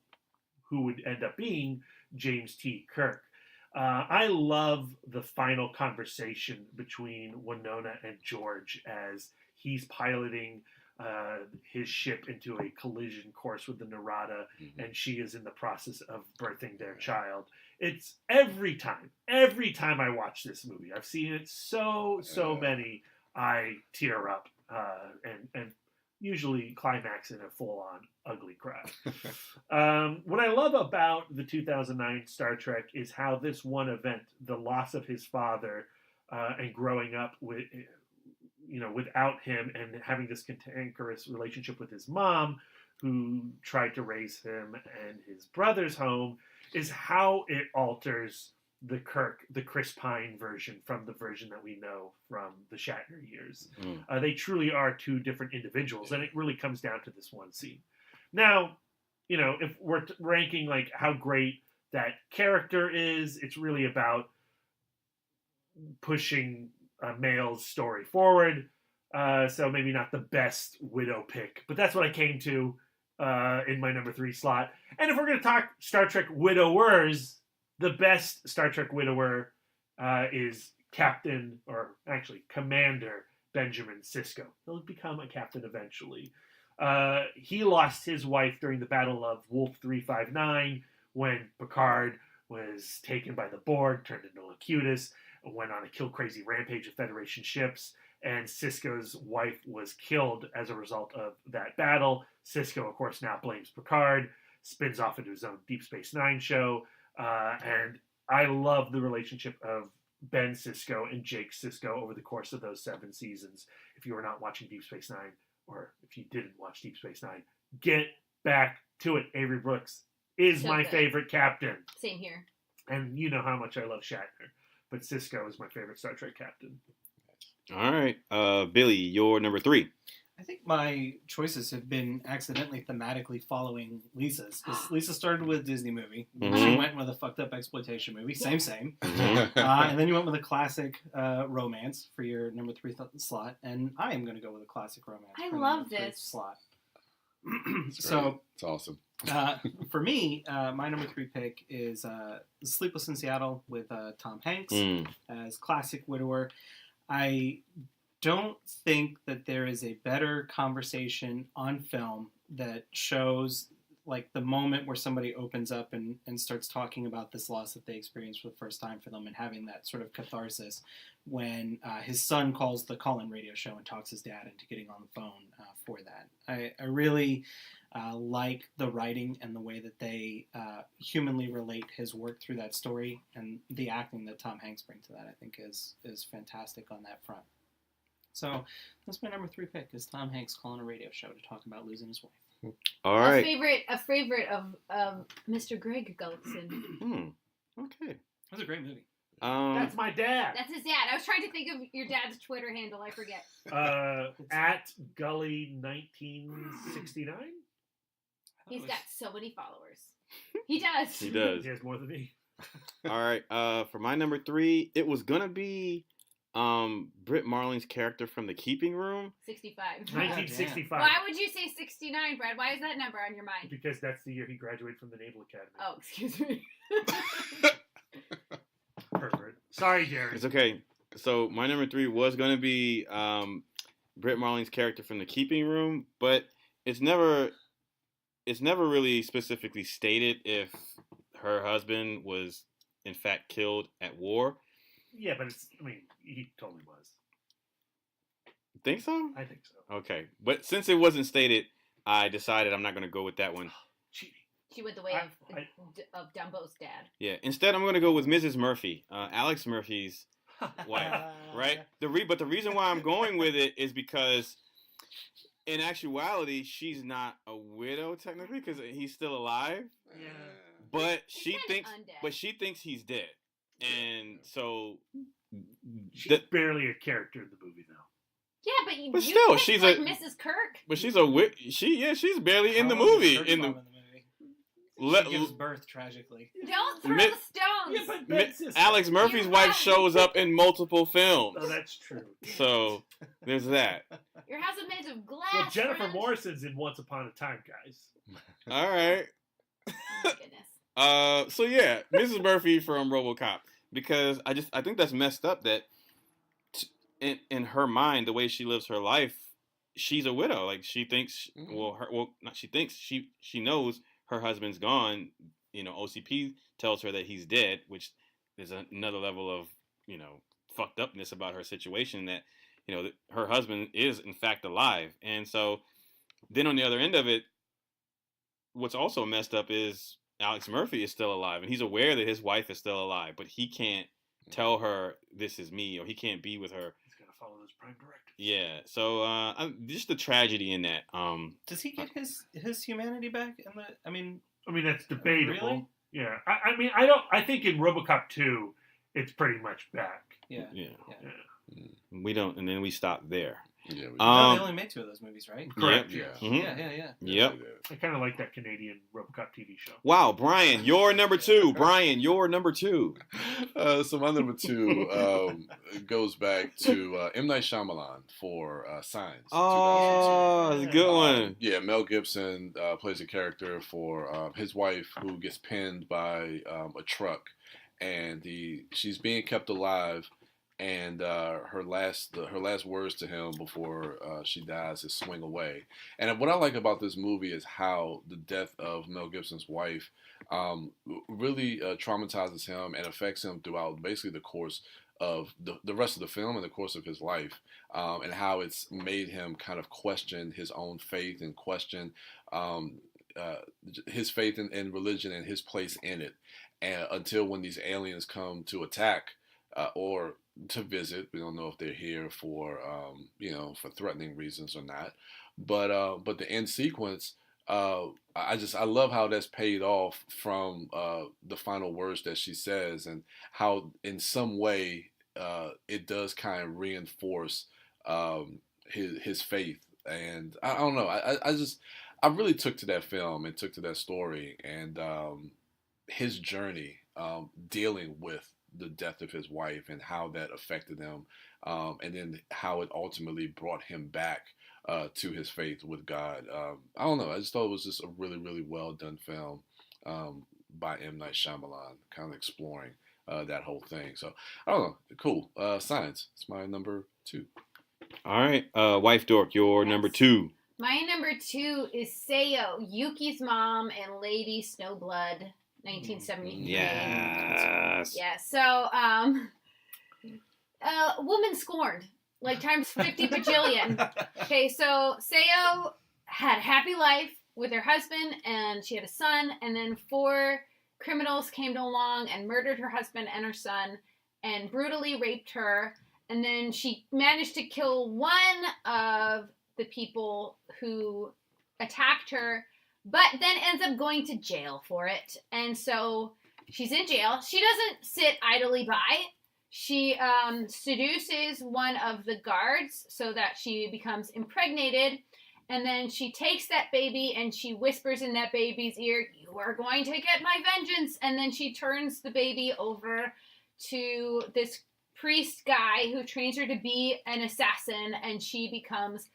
who would end up being James T. Kirk. I love the final conversation between Winona and George as he's piloting his ship into a collision course with the Narada, and she is in the process of birthing their child. It's every time I watch this movie, I've seen it so many, I tear up and usually climax in a full-on ugly cry. What I love about the 2009 Star Trek is how this one event, the loss of his father, and growing up with, without him and having this cantankerous relationship with his mom, who tried to raise him and his brother's home, is how it alters the Kirk, the Chris Pine version from the version that we know from the Shatner years. They truly are two different individuals, and it really comes down to this one scene. Now, if we're ranking like how great that character is, it's really about pushing a male's story forward. So maybe not the best widow pick, but that's what I came to in my number 3 slot. And if we're going to talk Star Trek widowers, the best Star Trek widower is Commander Benjamin Sisko. He'll become a captain eventually. He lost his wife during the Battle of Wolf 359 when Picard was taken by the Borg, turned into Locutus, went on a kill-crazy rampage of Federation ships, and Sisko's wife was killed as a result of that battle. Sisko, of course, now blames Picard, spins off into his own Deep Space Nine show, and I love the relationship of Ben Sisko and Jake Sisko over the course of those 7 seasons. If you were not watching Deep Space Nine, or if you didn't watch Deep Space Nine, get back to it. Avery Brooks is my favorite captain. Same here. And you know how much I love Shatner, but Sisko is my favorite Star Trek captain. All right. Billy, your number 3. I think my choices have been accidentally thematically following Lisa's. Because Lisa started with a Disney movie. Mm-hmm. She went with a fucked up exploitation movie. Same. Mm-hmm. And then you went with a classic romance for your number 3 slot. And I am going to go with a classic romance. I for the love number 3 this. slot. So it's awesome. For me, my number 3 pick is Sleepless in Seattle with Tom Hanks as classic widower. I don't think that there is a better conversation on film that shows like the moment where somebody opens up and starts talking about this loss that they experienced for the first time for them and having that sort of catharsis when his son calls the call-in radio show and talks his dad into getting on the phone for that. I really like the writing and the way that they humanly relate his work through that story, and the acting that Tom Hanks brings to that I think is fantastic on that front. So that's my number 3 pick, is Tom Hanks calling a radio show to talk about losing his wife. All right. A favorite of Mr. Greg Gulson. Okay. That was a great movie. That's my dad. That's his dad. I was trying to think of your dad's Twitter handle. I forget. At Gully1969. He's got so many followers. He does. He does. He has more than me. All right. For my number 3, it was gonna be Britt Marling's character from The Keeping Room. 65. 1965. Why would you say 69, Brad? Why is that number on your mind? Because that's the year he graduated from the Naval Academy. Oh, excuse me. Pervert. Sorry, Jerry. It's okay. So my number 3 was gonna be Britt Marling's character from The Keeping Room, but it's never really specifically stated if her husband was in fact killed at war. Yeah, but he totally was. Think so? I think so. Okay. But since it wasn't stated, I decided I'm not going to go with that one. Cheating. She went the way of Dumbo's dad. Yeah. Instead, I'm going to go with Mrs. Murphy, Alex Murphy's wife. Right? But the reason why I'm going with it is because in actuality, she's not a widow technically because he's still alive. Yeah. But she thinks undead. he's dead. And so she's barely a character in the movie, though. Yeah, but still, she's like a Mrs. Kirk. But she's she's barely in the movie. Gives birth tragically. Don't throw the stones. Yeah, Alex Murphy's wife shows up in multiple films. Oh, that's true. So there's that. Your house is made of glass. Well, Jennifer friend. Morrison's in Once Upon a Time, guys. All right. Oh my goodness. So yeah, Mrs. Murphy from RoboCop, because I think that's messed up that in her mind, the way she lives her life, she's a widow. Like she thinks, she knows her husband's gone. You know, OCP tells her that he's dead, which is another level of, fucked upness about her situation, that, her husband is in fact alive. And so then on the other end of it, what's also messed up is Alex Murphy is still alive, and he's aware that his wife is still alive, but he can't tell her this is me, or he can't be with her. He's got to follow those prime directives. Yeah, so just the tragedy in that. Does he get his humanity back? I mean, that's debatable. Really? Yeah, I think in RoboCop 2, it's pretty much back. Yeah. We don't, and then we stop there. Yeah, they only made 2 of those movies, right? Correct. Yeah. Mm-hmm. Yeah. Yep. I kind of like that Canadian RoboCop TV show. Wow, Brian, you're number 2. Brian, you're number 2. So my number 2 goes back to M. Night Shyamalan for Signs. Oh, that's a good one. Yeah, Mel Gibson plays a character for his wife who gets pinned by a truck, and she's being kept alive and her last words to him before she dies is "swing away." And what I like about this movie is how the death of Mel Gibson's wife really traumatizes him and affects him throughout basically the course of the rest of the film and the course of his life, and how it's made him kind of question his own faith and question his faith in religion and his place in it, and until when these aliens come to attack or to visit. We don't know if they're here for for threatening reasons or not, but the end sequence, I love how that's paid off from the final words that she says, and how in some way it does kind of reinforce his faith. And I don't know, I really took to that film and took to that story, and his journey dealing with the death of his wife and how that affected him, and then how it ultimately brought him back to his faith with God. I don't know. I just thought it was just a really, really well done film by M. Night Shyamalan, kind of exploring that whole thing. So I don't know. Cool. Science. It's my number 2. All right, Wife Dork, your number 2. My number 2 is Seo, Yuki's mom and Lady Snowblood, 1973. Yes. Yeah. So, woman scorned, like times 50 bajillion. Okay, so Seo had a happy life with her husband, and she had a son, and then 4 criminals came along and murdered her husband and her son, and brutally raped her, and then she managed to kill one of the people who attacked her, but then ends up going to jail for it. And so she's in jail. She doesn't sit idly by. She seduces one of the guards so that she becomes impregnated. And then she takes that baby and she whispers in that baby's ear, "You are going to get my vengeance." And then she turns the baby over to this priest guy who trains her to be an assassin, and she becomes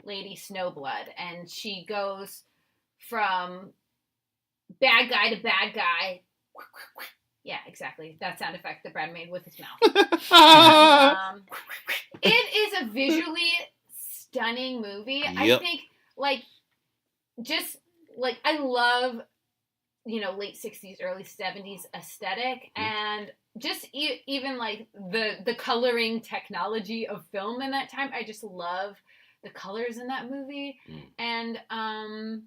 Lady Snowblood. And she goes from bad guy to bad guy. Yeah, exactly. That sound effect that Brad made with his mouth. And, it is a visually stunning movie. Yep. I think, I love, late 60s, early 70s aesthetic, and just even, the coloring technology of film in that time. I just love the colors in that movie. And, and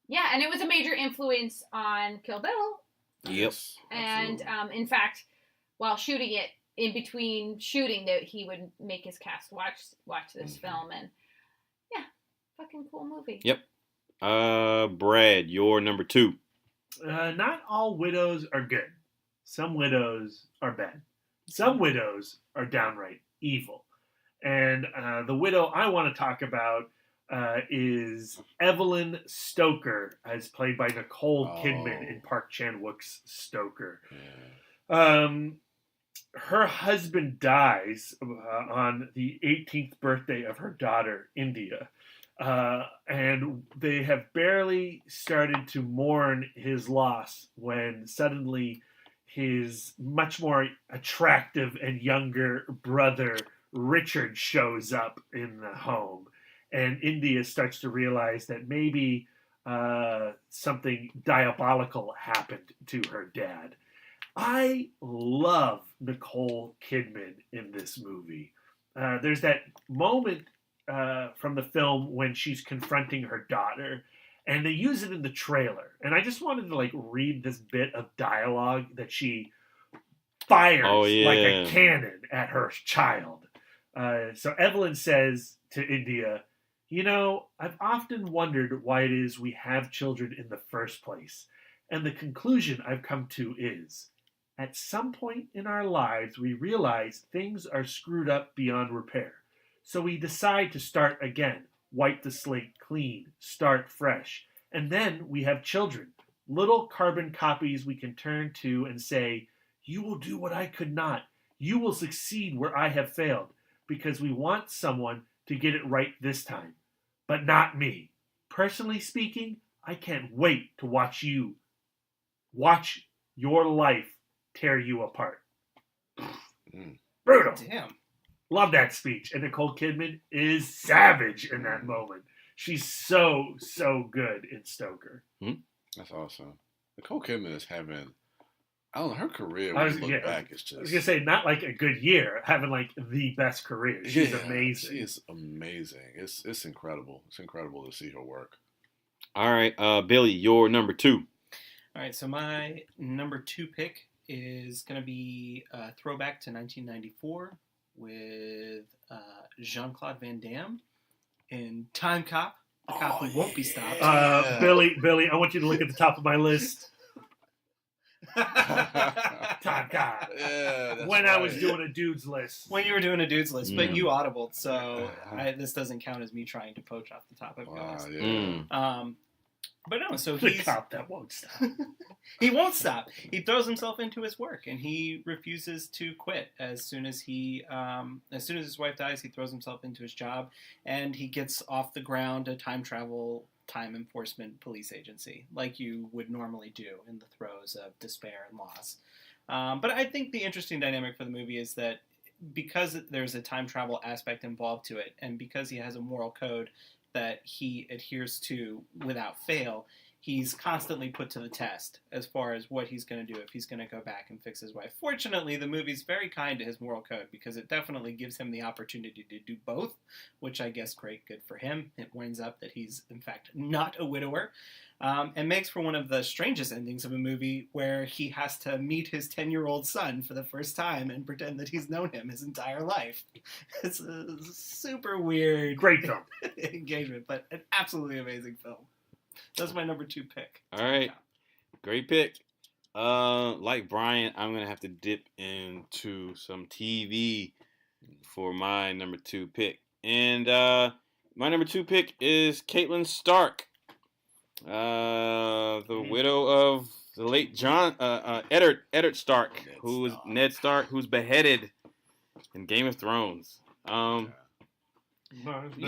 it was a major influence on Kill Bill. Yep. And in fact, while shooting it, in between shooting, that he would make his cast watch this film, and fucking cool movie. Yep. Brad, your number 2. Not all widows are good. Some widows are bad. Some widows are downright evil. And the widow I want to talk about is Evelyn Stoker, as played by Nicole Kidman in Park Chan-wook's Stoker. Her husband dies on the 18th birthday of her daughter, India. And they have barely started to mourn his loss when suddenly his much more attractive and younger brother, Richard, shows up in the home. And India starts to realize that maybe something diabolical happened to her dad. I love Nicole Kidman in this movie. There's that moment from the film when she's confronting her daughter, and they use it in the trailer. And I just wanted to read this bit of dialogue that she fires like a cannon at her child. So Evelyn says to India, "I've often wondered why it is we have children in the first place. And the conclusion I've come to is, at some point in our lives, we realize things are screwed up beyond repair. So we decide to start again, wipe the slate clean, start fresh. And then we have children, little carbon copies we can turn to and say, 'You will do what I could not. You will succeed where I have failed,' because we want someone to get it right this time. But not me. Personally speaking, I can't wait to watch your life tear you apart." Brutal. Damn. Love that speech. And Nicole Kidman is savage in that moment. She's so good in Stoker. That's awesome. Nicole Kidman is having, I don't know, her career, I when was- you look yeah. back, is I was going to just... say, not like a good year, having like the best career. She's amazing. She is amazing. It's incredible. It's incredible to see her work. All right, Billy, your number 2. All right, so my number 2 pick is going to be a throwback to 1994 with Jean-Claude Van Damme in Time Cop, the cop who won't be stopped. Billy, I want you to look at the top of my list. Time Cop. Yeah, that's When right. I was doing a dude's list. When you were doing a dude's list, but Mm. you audibled, so this doesn't count as me trying to poach off the top of your Wow, list. yeah. But no, so The he's cop that won't stop. he won't stop. He throws himself into his work, and he refuses to quit. As soon as his wife dies, he throws himself into his job, and he gets off the ground a time enforcement police agency, like you would normally do in the throes of despair and loss. But I think the interesting dynamic for the movie is that because there's a time travel aspect involved to it, and because he has a moral code that he adheres to without fail, he's constantly put to the test as far as what he's going to do if he's going to go back and fix his wife. Fortunately, the movie's very kind to his moral code because it definitely gives him the opportunity to do both, which I guess great, good for him. It winds up that he's, in fact, not a widower, and makes for one of the strangest endings of a movie where he has to meet his 10-year-old son for the first time and pretend that he's known him his entire life. It's a super weird Great film. engagement, but an absolutely amazing film. That's my number 2 pick. All right. Great pick. Like Brian, I'm going to have to dip into some TV for my number 2 pick. And my number 2 pick is Caitlin Stark, the widow of the late John Eddard Stark, Ned Stark, who's beheaded in Game of Thrones. You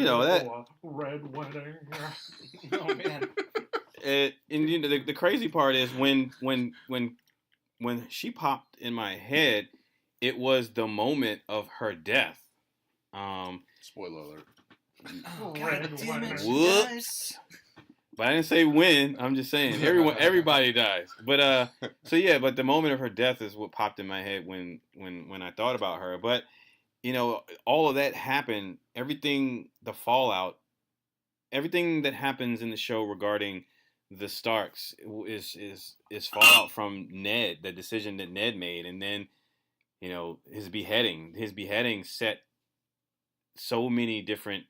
know that red wedding. Oh man. And you know the crazy part is when she popped in my head, it was the moment of her death. Spoiler alert. Oh, God damn it. Whoops. But I didn't say when. I'm just saying everybody dies. But but the moment of her death is what popped in my head when I thought about her. But you know, all of that happened. Everything, the fallout, everything that happens in the show regarding the Starks is fallout from Ned, the decision that Ned made, and then you know his beheading. His beheading set so many different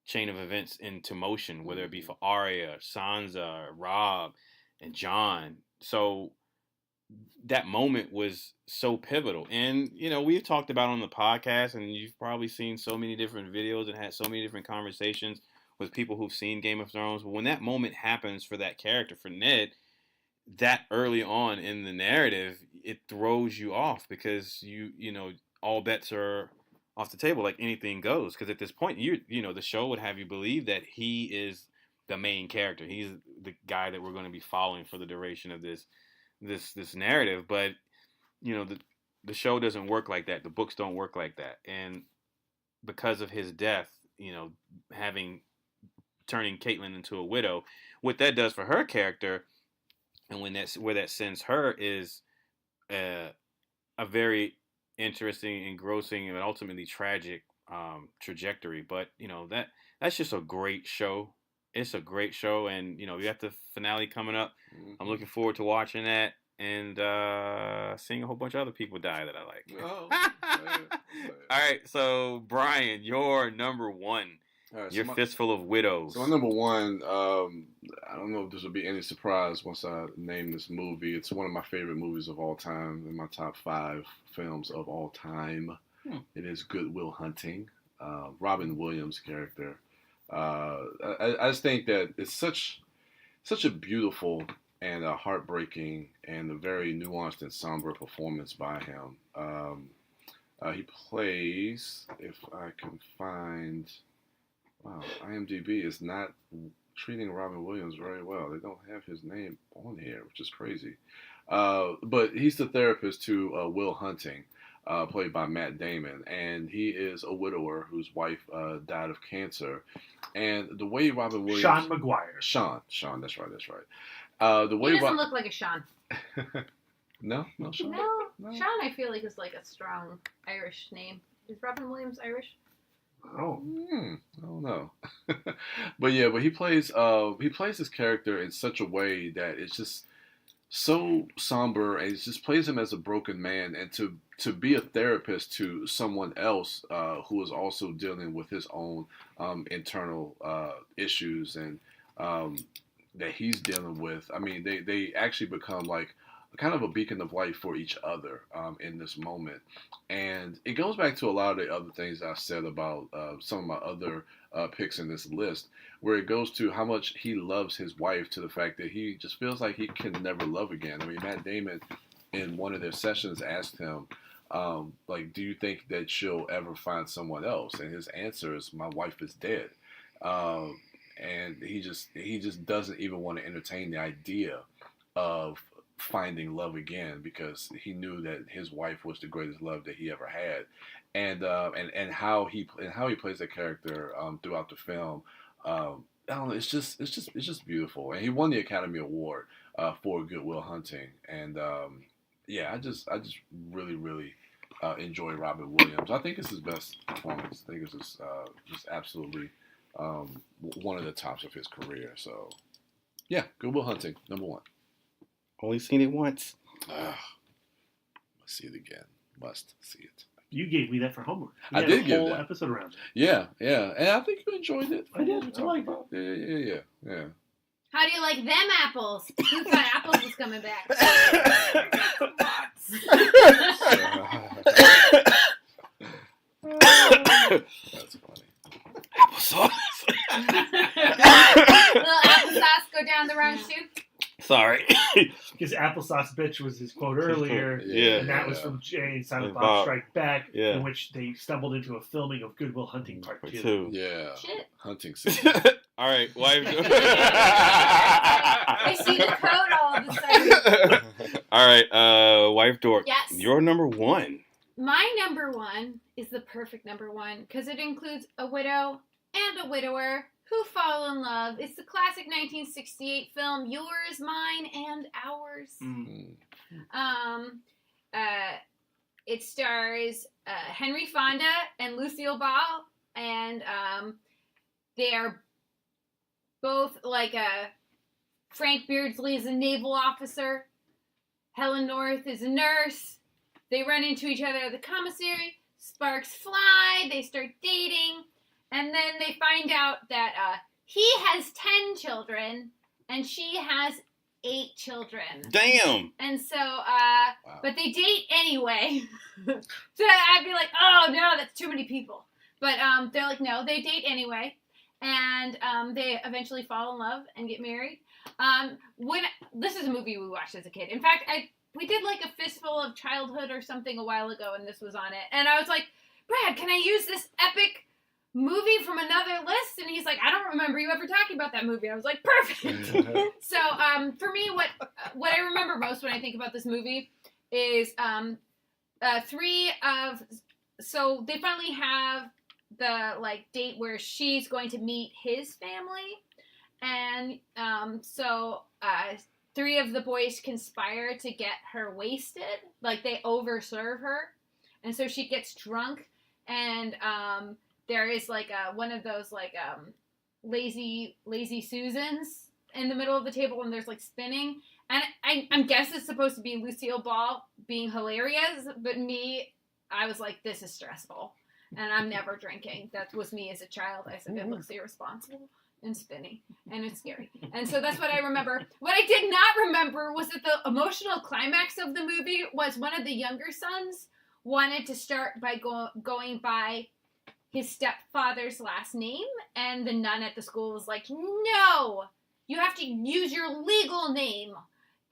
chain of events into motion, whether it be for Arya, Sansa, Robb, and Jon. So that moment was so pivotal. And, you know, we've talked about on the podcast, and you've probably seen so many different videos and had so many different conversations with people who've seen Game of Thrones. But when that moment happens for that character, for Ned, that early on in the narrative, it throws you off because you know, all bets are off the table, like anything goes. Because at this point, you know, the show would have you believe that he is the main character. He's the guy that we're going to be following for the duration of this narrative. But you know, the show doesn't work like that. The books don't work like that. And because of his death, you know, turning Caitlyn into a widow, what that does for her character, and where that sends her is a very interesting, engrossing, and ultimately tragic trajectory. But you know, that's just a great show. It's a great show, and you know, we got the finale coming up. I'm looking forward to watching that and seeing a whole bunch of other people die that I like. Oh, All right, so Brian, your number 1. All right, Your Fistful of Widows. So my number 1, I don't know if this will be any surprise once I name this movie. It's one of my favorite movies of all time, in my top 5 films of all time. It is Good Will Hunting. Robin Williams' character. I just think that it's such a beautiful and a heartbreaking and a very nuanced and somber performance by him. He plays, if I can find, wow, IMDb is not treating Robin Williams very well. They don't have his name on here, which is crazy. But he's the therapist to Will Hunting. played by Matt Damon, and he is a widower whose wife died of cancer. And the way Robin Williams, Sean McGuire. Sean, that's right. The way He doesn't look like a Sean. No, Sean. No, Sean, I feel like is like a strong Irish name. Is Robin Williams Irish? Oh, I don't know. but he plays his character in such a way that it's just so somber, and it just plays him as a broken man, and to be a therapist to someone else who is also dealing with his own internal issues and that he's dealing with. I mean, they actually become like kind of a beacon of light for each other in this moment. And it goes back to a lot of the other things I said about some of my other picks in this list, where it goes to how much he loves his wife, to the fact that he just feels like he can never love again. I mean, Matt Damon in one of their sessions asked him, like, do you think that she'll ever find someone else? And his answer is, my wife is dead. And he just doesn't even want to entertain the idea of finding love again, because he knew that his wife was the greatest love that he ever had, and how he plays that character throughout the film. I don't know, it's just beautiful, and he won the Academy Award for Good Will Hunting, and I just really enjoy Robin Williams. I think it's his best performance. I think it's just absolutely one of the tops of his career. So yeah, Good Will Hunting, number 1. Only seen it once. Must see it again. Must see it. you gave me that for homework. I had did a give whole that. episode around it. Yeah, and I think you enjoyed it. I did. I liked Yeah. it. How do you like them apples? Who thought apples was coming back? That's funny. Applesauce. Little applesauce go down the wrong chute. Sorry. Because applesauce bitch was his quote earlier. Yeah. And that was from Jay and Silent And Bob Bob. Strike Back, Yeah. in which they stumbled into a filming of Good Will Hunting Part 2. Two. Yeah. Shit. Hunting season. All right. Wife. I see the code all of a sudden. All right. Wife Dork. Yes. You're number 1. My number 1 is the perfect number 1 because it includes a widow and a widower who fall in love. It's the classic 1968 film Yours, Mine, and Ours. It stars Henry Fonda and Lucille Ball, and they are both like Frank Beardsley is a naval officer, Helen North is a nurse. They run into each other at the commissary, sparks fly, they start dating, and then they find out that he has 10 children and she has 8 children. Damn. And so, but they date anyway. So I'd be like, oh no, that's too many people. But they're like, no, they date anyway. And they eventually fall in love and get married. This is a movie we watched as a kid. In fact, we did like a Fistful of Childhood or something a while ago, and this was on it. And I was like, Brad, can I use this epic movie from another list? And he's like, I don't remember you ever talking about that movie. I was like, perfect. So for me, what I remember most when I think about this movie is so they finally have the like date where she's going to meet his family, and so 3 of the boys conspire to get her wasted. Like, they overserve her. And so she gets drunk. And there is, like, one of those, like, lazy Susans in the middle of the table. And there's, like, spinning. And I guess it's supposed to be Lucille Ball being hilarious. But I was like, this is stressful. And I'm never drinking. That was me as a child. I said, it looks irresponsible and spinny, and it's scary. And so that's what I remember. What I did not remember was that the emotional climax of the movie was one of the younger sons wanted to start by going by his stepfather's last name, and the nun at the school was like, no, you have to use your legal name.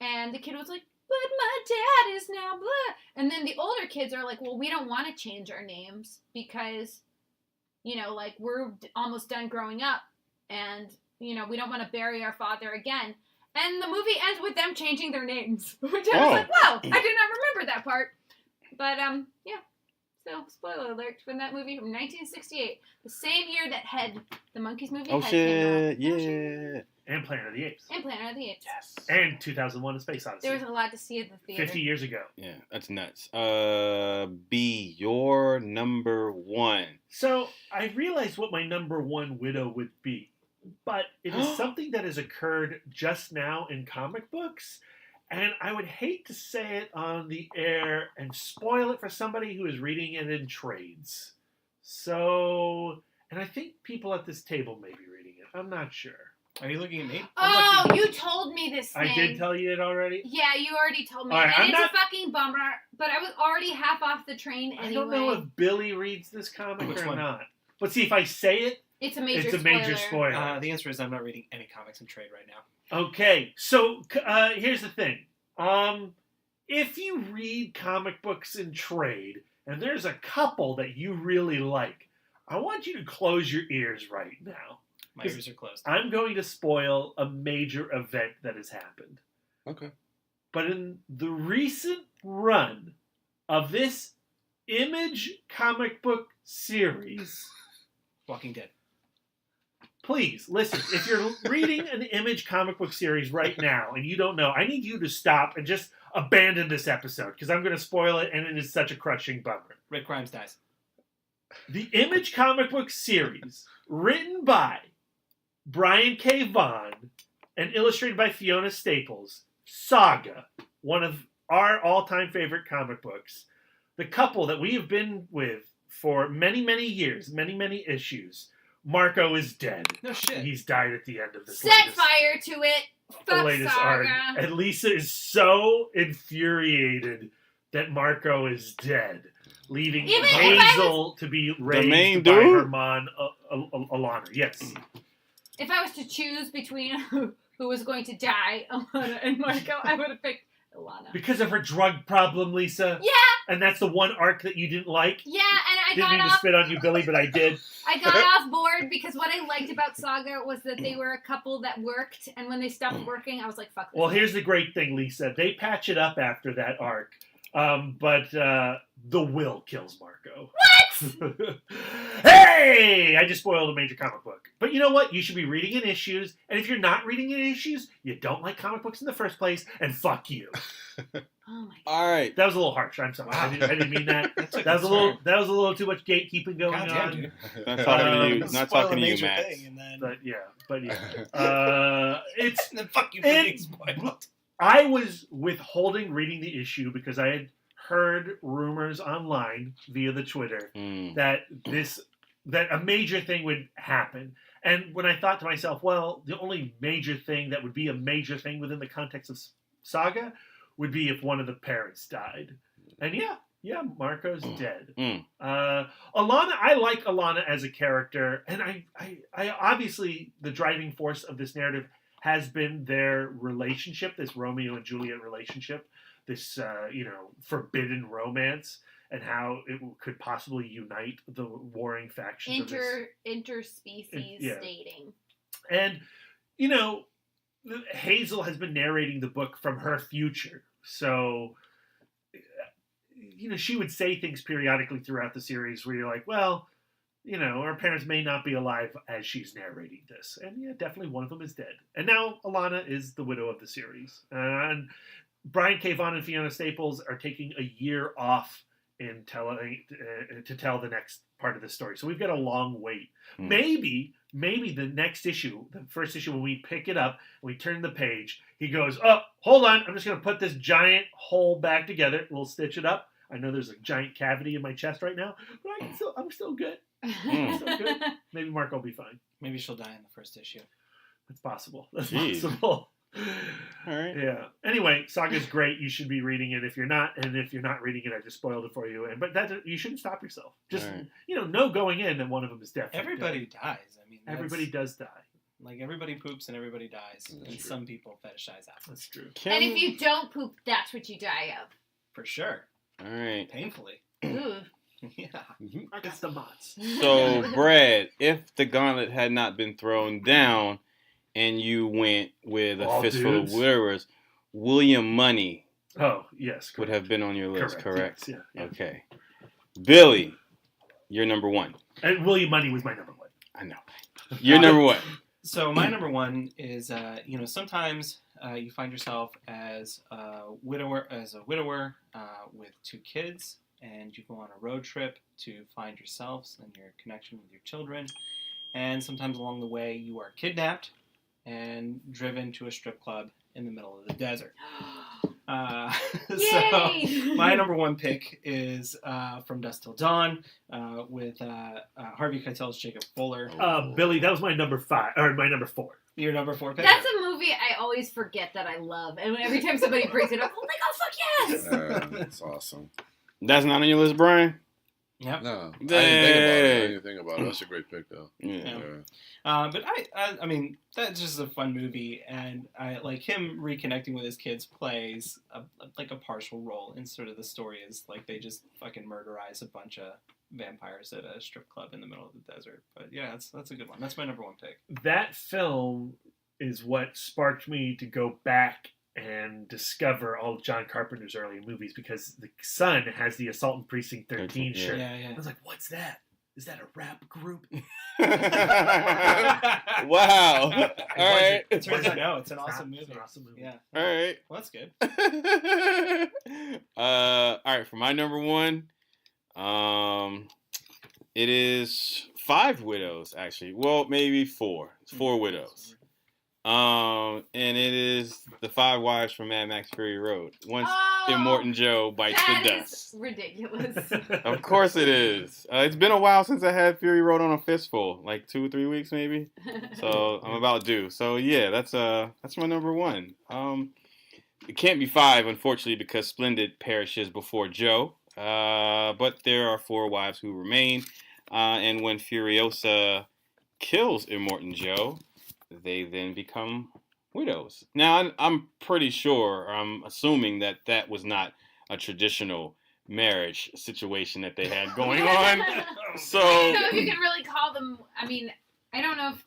And the kid was like, but my dad is now blah. And then the older kids are like, well, we don't want to change our names because, like, we're almost done growing up. And, we don't want to bury our father again. And the movie ends with them changing their names. Which I was like, wow, I did not remember that part. But yeah. So spoiler alert from that movie from 1968, the same year that the Monkeys movie. Oh Head shit! came out. Yeah. And Planet of the Apes. And Planet of the Apes. Yes. And 2001: A Space Odyssey. There was a lot to see at the theater. 50 years ago. Yeah, that's nuts. B, your number one. So I realized what my number one widow would be, but it is something that has occurred just now in comic books, and I would hate to say it on the air and spoil it for somebody who is reading it in trades. So, and I think people at this table may be reading it. I'm not sure. Are you looking at me? Oh, you told me this thing. I did tell you it already? Yeah, you already told me. All right, and it's a fucking bummer, but I was already half off the train anyway. I don't know if Billy reads this comic Which or one? not. But see, if I say it, it's a major spoiler. The answer is I'm not reading any comics in trade right now. Okay, so here's the thing. If you read comic books in trade, and there's a couple that you really like, I want you to close your ears right now. My ears are closed. I'm going to spoil a major event that has happened. Okay. But in the recent run of this Image comic book series, Walking Dead. Please, listen, if you're reading an Image comic book series right now and you don't know, I need you to stop and just abandon this episode because I'm going to spoil it and it is such a crushing bummer. Red Crimes dies. The Image comic book series, written by Brian K. Vaughan and illustrated by Fiona Staples, Saga, one of our all-time favorite comic books. The couple that we have been with for many, many years, many, many issues. Marco is dead. No shit. He's died at the end of this. Set fire to it. Fuck latest Saga. arc. And Lisa is so infuriated that Marco is dead, leaving Even Hazel to be raised main by dude? her mom, Alana. Yes. If I was to choose between who was going to die, Alana and Marco, I would have picked Alana. Because of her drug problem, Lisa. Yeah. And that's the one arc that you didn't like. Yeah, and I Didn't got mean to off. spit on you, Billy, but I did. I got off board because what I liked about Saga was that they were a couple that worked, and when they stopped working, I was like, "Fuck this." Well, here's the great thing, Lisa. They patch it up after that arc, but the will kills Marco. What? Hey! I just spoiled a major comic book. But you know what? You should be reading in issues, and if you're not reading in issues, you don't like comic books in the first place, and fuck you. Oh my god. All right. That was a little harsh. I'm sorry. Wow. I didn't mean that. That took That was a a little. turn. That was a little too much gatekeeping going Goddamn, on. dude. Not talking to you. Not Spoil talking a to you, major Max. thing and then, But yeah. It's. and then fuck you for And- being spoiled. I was withholding reading the issue because I had heard rumors online via the Twitter that a major thing would happen. And when I thought to myself, well, the only major thing that would be a major thing within the context of Saga would be if one of the parents died. And yeah, Marco's dead. Alana, I like Alana as a character, and I obviously the driving force of this narrative has been their relationship, this Romeo and Juliet relationship, this forbidden romance, and how it could possibly unite the warring factions of this. Interspecies dating. And, Hazel has been narrating the book from her future. So, she would say things periodically throughout the series where you're like, well, her parents may not be alive as she's narrating this. And yeah, definitely one of them is dead. And now Alana is the widow of the series. And Brian K. Vaughan and Fiona Staples are taking a year off in to tell the next part of the story. So we've got a long wait. Maybe the next issue, the first issue, when we pick it up, we turn the page, he goes, oh, hold on, I'm just going to put this giant hole back together. We'll stitch it up. I know there's a giant cavity in my chest right now, but I'm still good. I'm still good. Maybe Marco will be fine. Maybe she'll die in the first issue. That's possible. That's Jeez. possible. All right. Yeah. Anyway, Saga's great. You should be reading it. If you're not reading it, I just spoiled it for you. But you shouldn't stop yourself. Just right. Know going in that one of them is definitely Everybody dead. dies. I mean, Everybody does die. Like everybody poops and everybody dies, and true. some people fetishize that That's true. And if you don't poop, that's what you die of. for sure, All right. painfully. Ooh. Yeah. I got the mods. So, Brad, if the gauntlet had not been thrown down and you went with a All fistful dudes? of widowers, William Money Oh, yes. would have been on your list, correct? Yes, yeah. Okay. Billy, you're number one. And William Money was my number one. I know. You're number one. So my number one is, sometimes you find yourself as a widower with 2 kids, and you go on a road trip to find yourselves and your connection with your children. And sometimes along the way, you are kidnapped and driven to a strip club in the middle of the desert. So my number one pick is From Dusk Till Dawn with Harvey Keitel's Jacob Fuller. Billy, that was my number 5 or my number 4. Your number 4 pick? That's a movie I always forget that I love, and every time somebody brings it up, I'm like, oh fuck yes! That's awesome. That's not on your list, Brian? Yep. No, I didn't think about it. That's a great pick, though. Yeah. But I mean, that's just a fun movie, and I like him reconnecting with his kids plays like a partial role in sort of the story is like they just fucking murderize a bunch of vampires at a strip club in the middle of the desert. But yeah, that's a good one. That's my number one pick. That film is what sparked me to go back and discover all of John Carpenter's early movies because the son has the Assault on Precinct 13 shirt. Yeah. I was like, what's that? Is that a rap group? Wow. All right. It turns out no, it's an awesome movie. It's an awesome movie. Yeah. All right. Well, that's good. All right. For my number one, it is 5 widows, actually. Well, maybe 4. It's 4 widows. And it is the 5 wives from Mad Max Fury Road. Once Immortan Joe bites the dust. That is ridiculous. Of course it is. It's been a while since I had Fury Road on a Fistful, like 2 or 3 weeks maybe. So I'm about due. So yeah, that's my number one. It can't be 5, unfortunately, because Splendid perishes before Joe. But there are 4 wives who remain. And when Furiosa kills Immortan Joe, they then become widows. Now, I'm pretty sure, I'm assuming that was not a traditional marriage situation that they had going on. So I don't know if you can really call them. I mean, I don't know if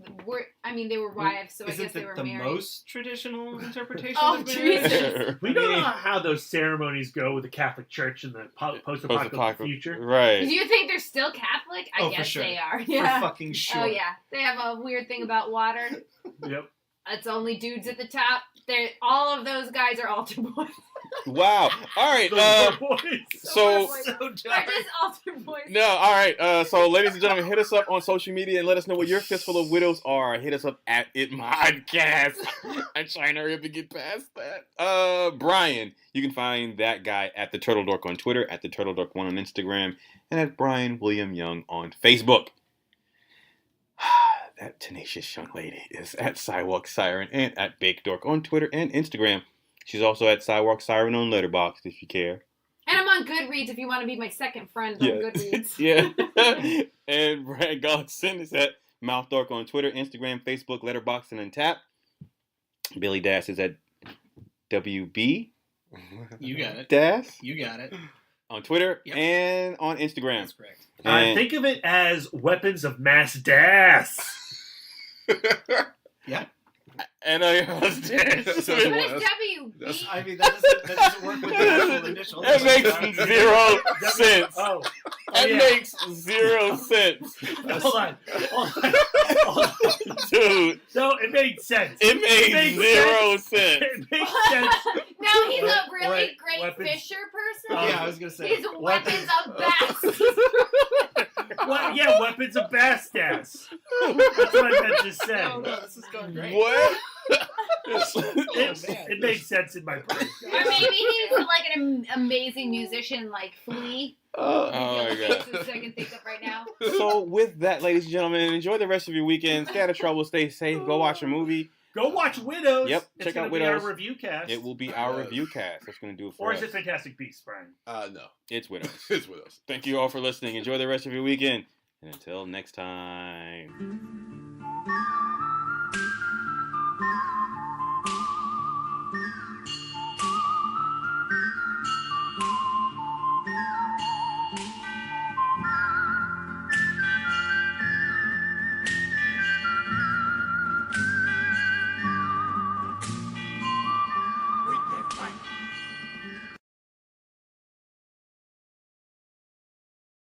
they were wives, so I guess they were the married. most traditional interpretation Oh, of marriage? Jesus. We don't know how those ceremonies go with the Catholic Church in the post-apocalyptic future. Right. Do you think they're still Catholic? I guess for sure. they are. For Yeah. fucking sure. Oh yeah, they have a weird thing about water. Yep. It's only dudes at the top. All of those guys are altar boys. Wow. All right. So They're just altar boys. no. All right. So, ladies and gentlemen, hit us up on social media and let us know what your fistful of widows are. Hit us up at itmodcast. I'm trying to hurry up and get past that. Brian, you can find that guy at the Turtle Dork on Twitter, at the Turtle Dork 1 on Instagram, and at Brian William Young on Facebook. That tenacious young lady is at Sidewalk Siren and at Bake Dork on Twitter and Instagram. She's also at Sidewalk Siren on Letterboxd if you care. And I'm on Goodreads if you want to be my second friend on Goodreads. Yeah. And Brad Gogson is at Mouth Dork on Twitter, Instagram, Facebook, Letterboxd, and Untap. Billy Das is at WB. You got it. Das. You got it. On Twitter and on Instagram. That's correct. Think of it as weapons of mass das. Yeah. And I was dead. What is WB? I mean, that doesn't work with the actual initials. That makes 0 sense. Oh. That makes 0 sense. Hold on. Dude. No, it made sense. It made 0 sense. It makes sense. Now he's a really great weapons. Fisher person. Yeah, I was going to say. He's weapons of bass. Weapons of bass das. That's what I meant to say. No, this is going great. What? It makes sense in my brain. Or maybe he's like an amazing musician like Flea. Oh my God. That's I can think of right now. So with that, ladies and gentlemen, enjoy the rest of your weekend. Stay out of trouble. Stay safe. Go watch a movie. Go watch Widows. Yep, It's check out gonna Widows. Be our review cast. It will be our review cast. That's going to do it for Or us. is it Fantastic Beasts, Brian? No. It's Widows. It's Widows. Thank you all for listening. Enjoy the rest of your weekend. And until next time.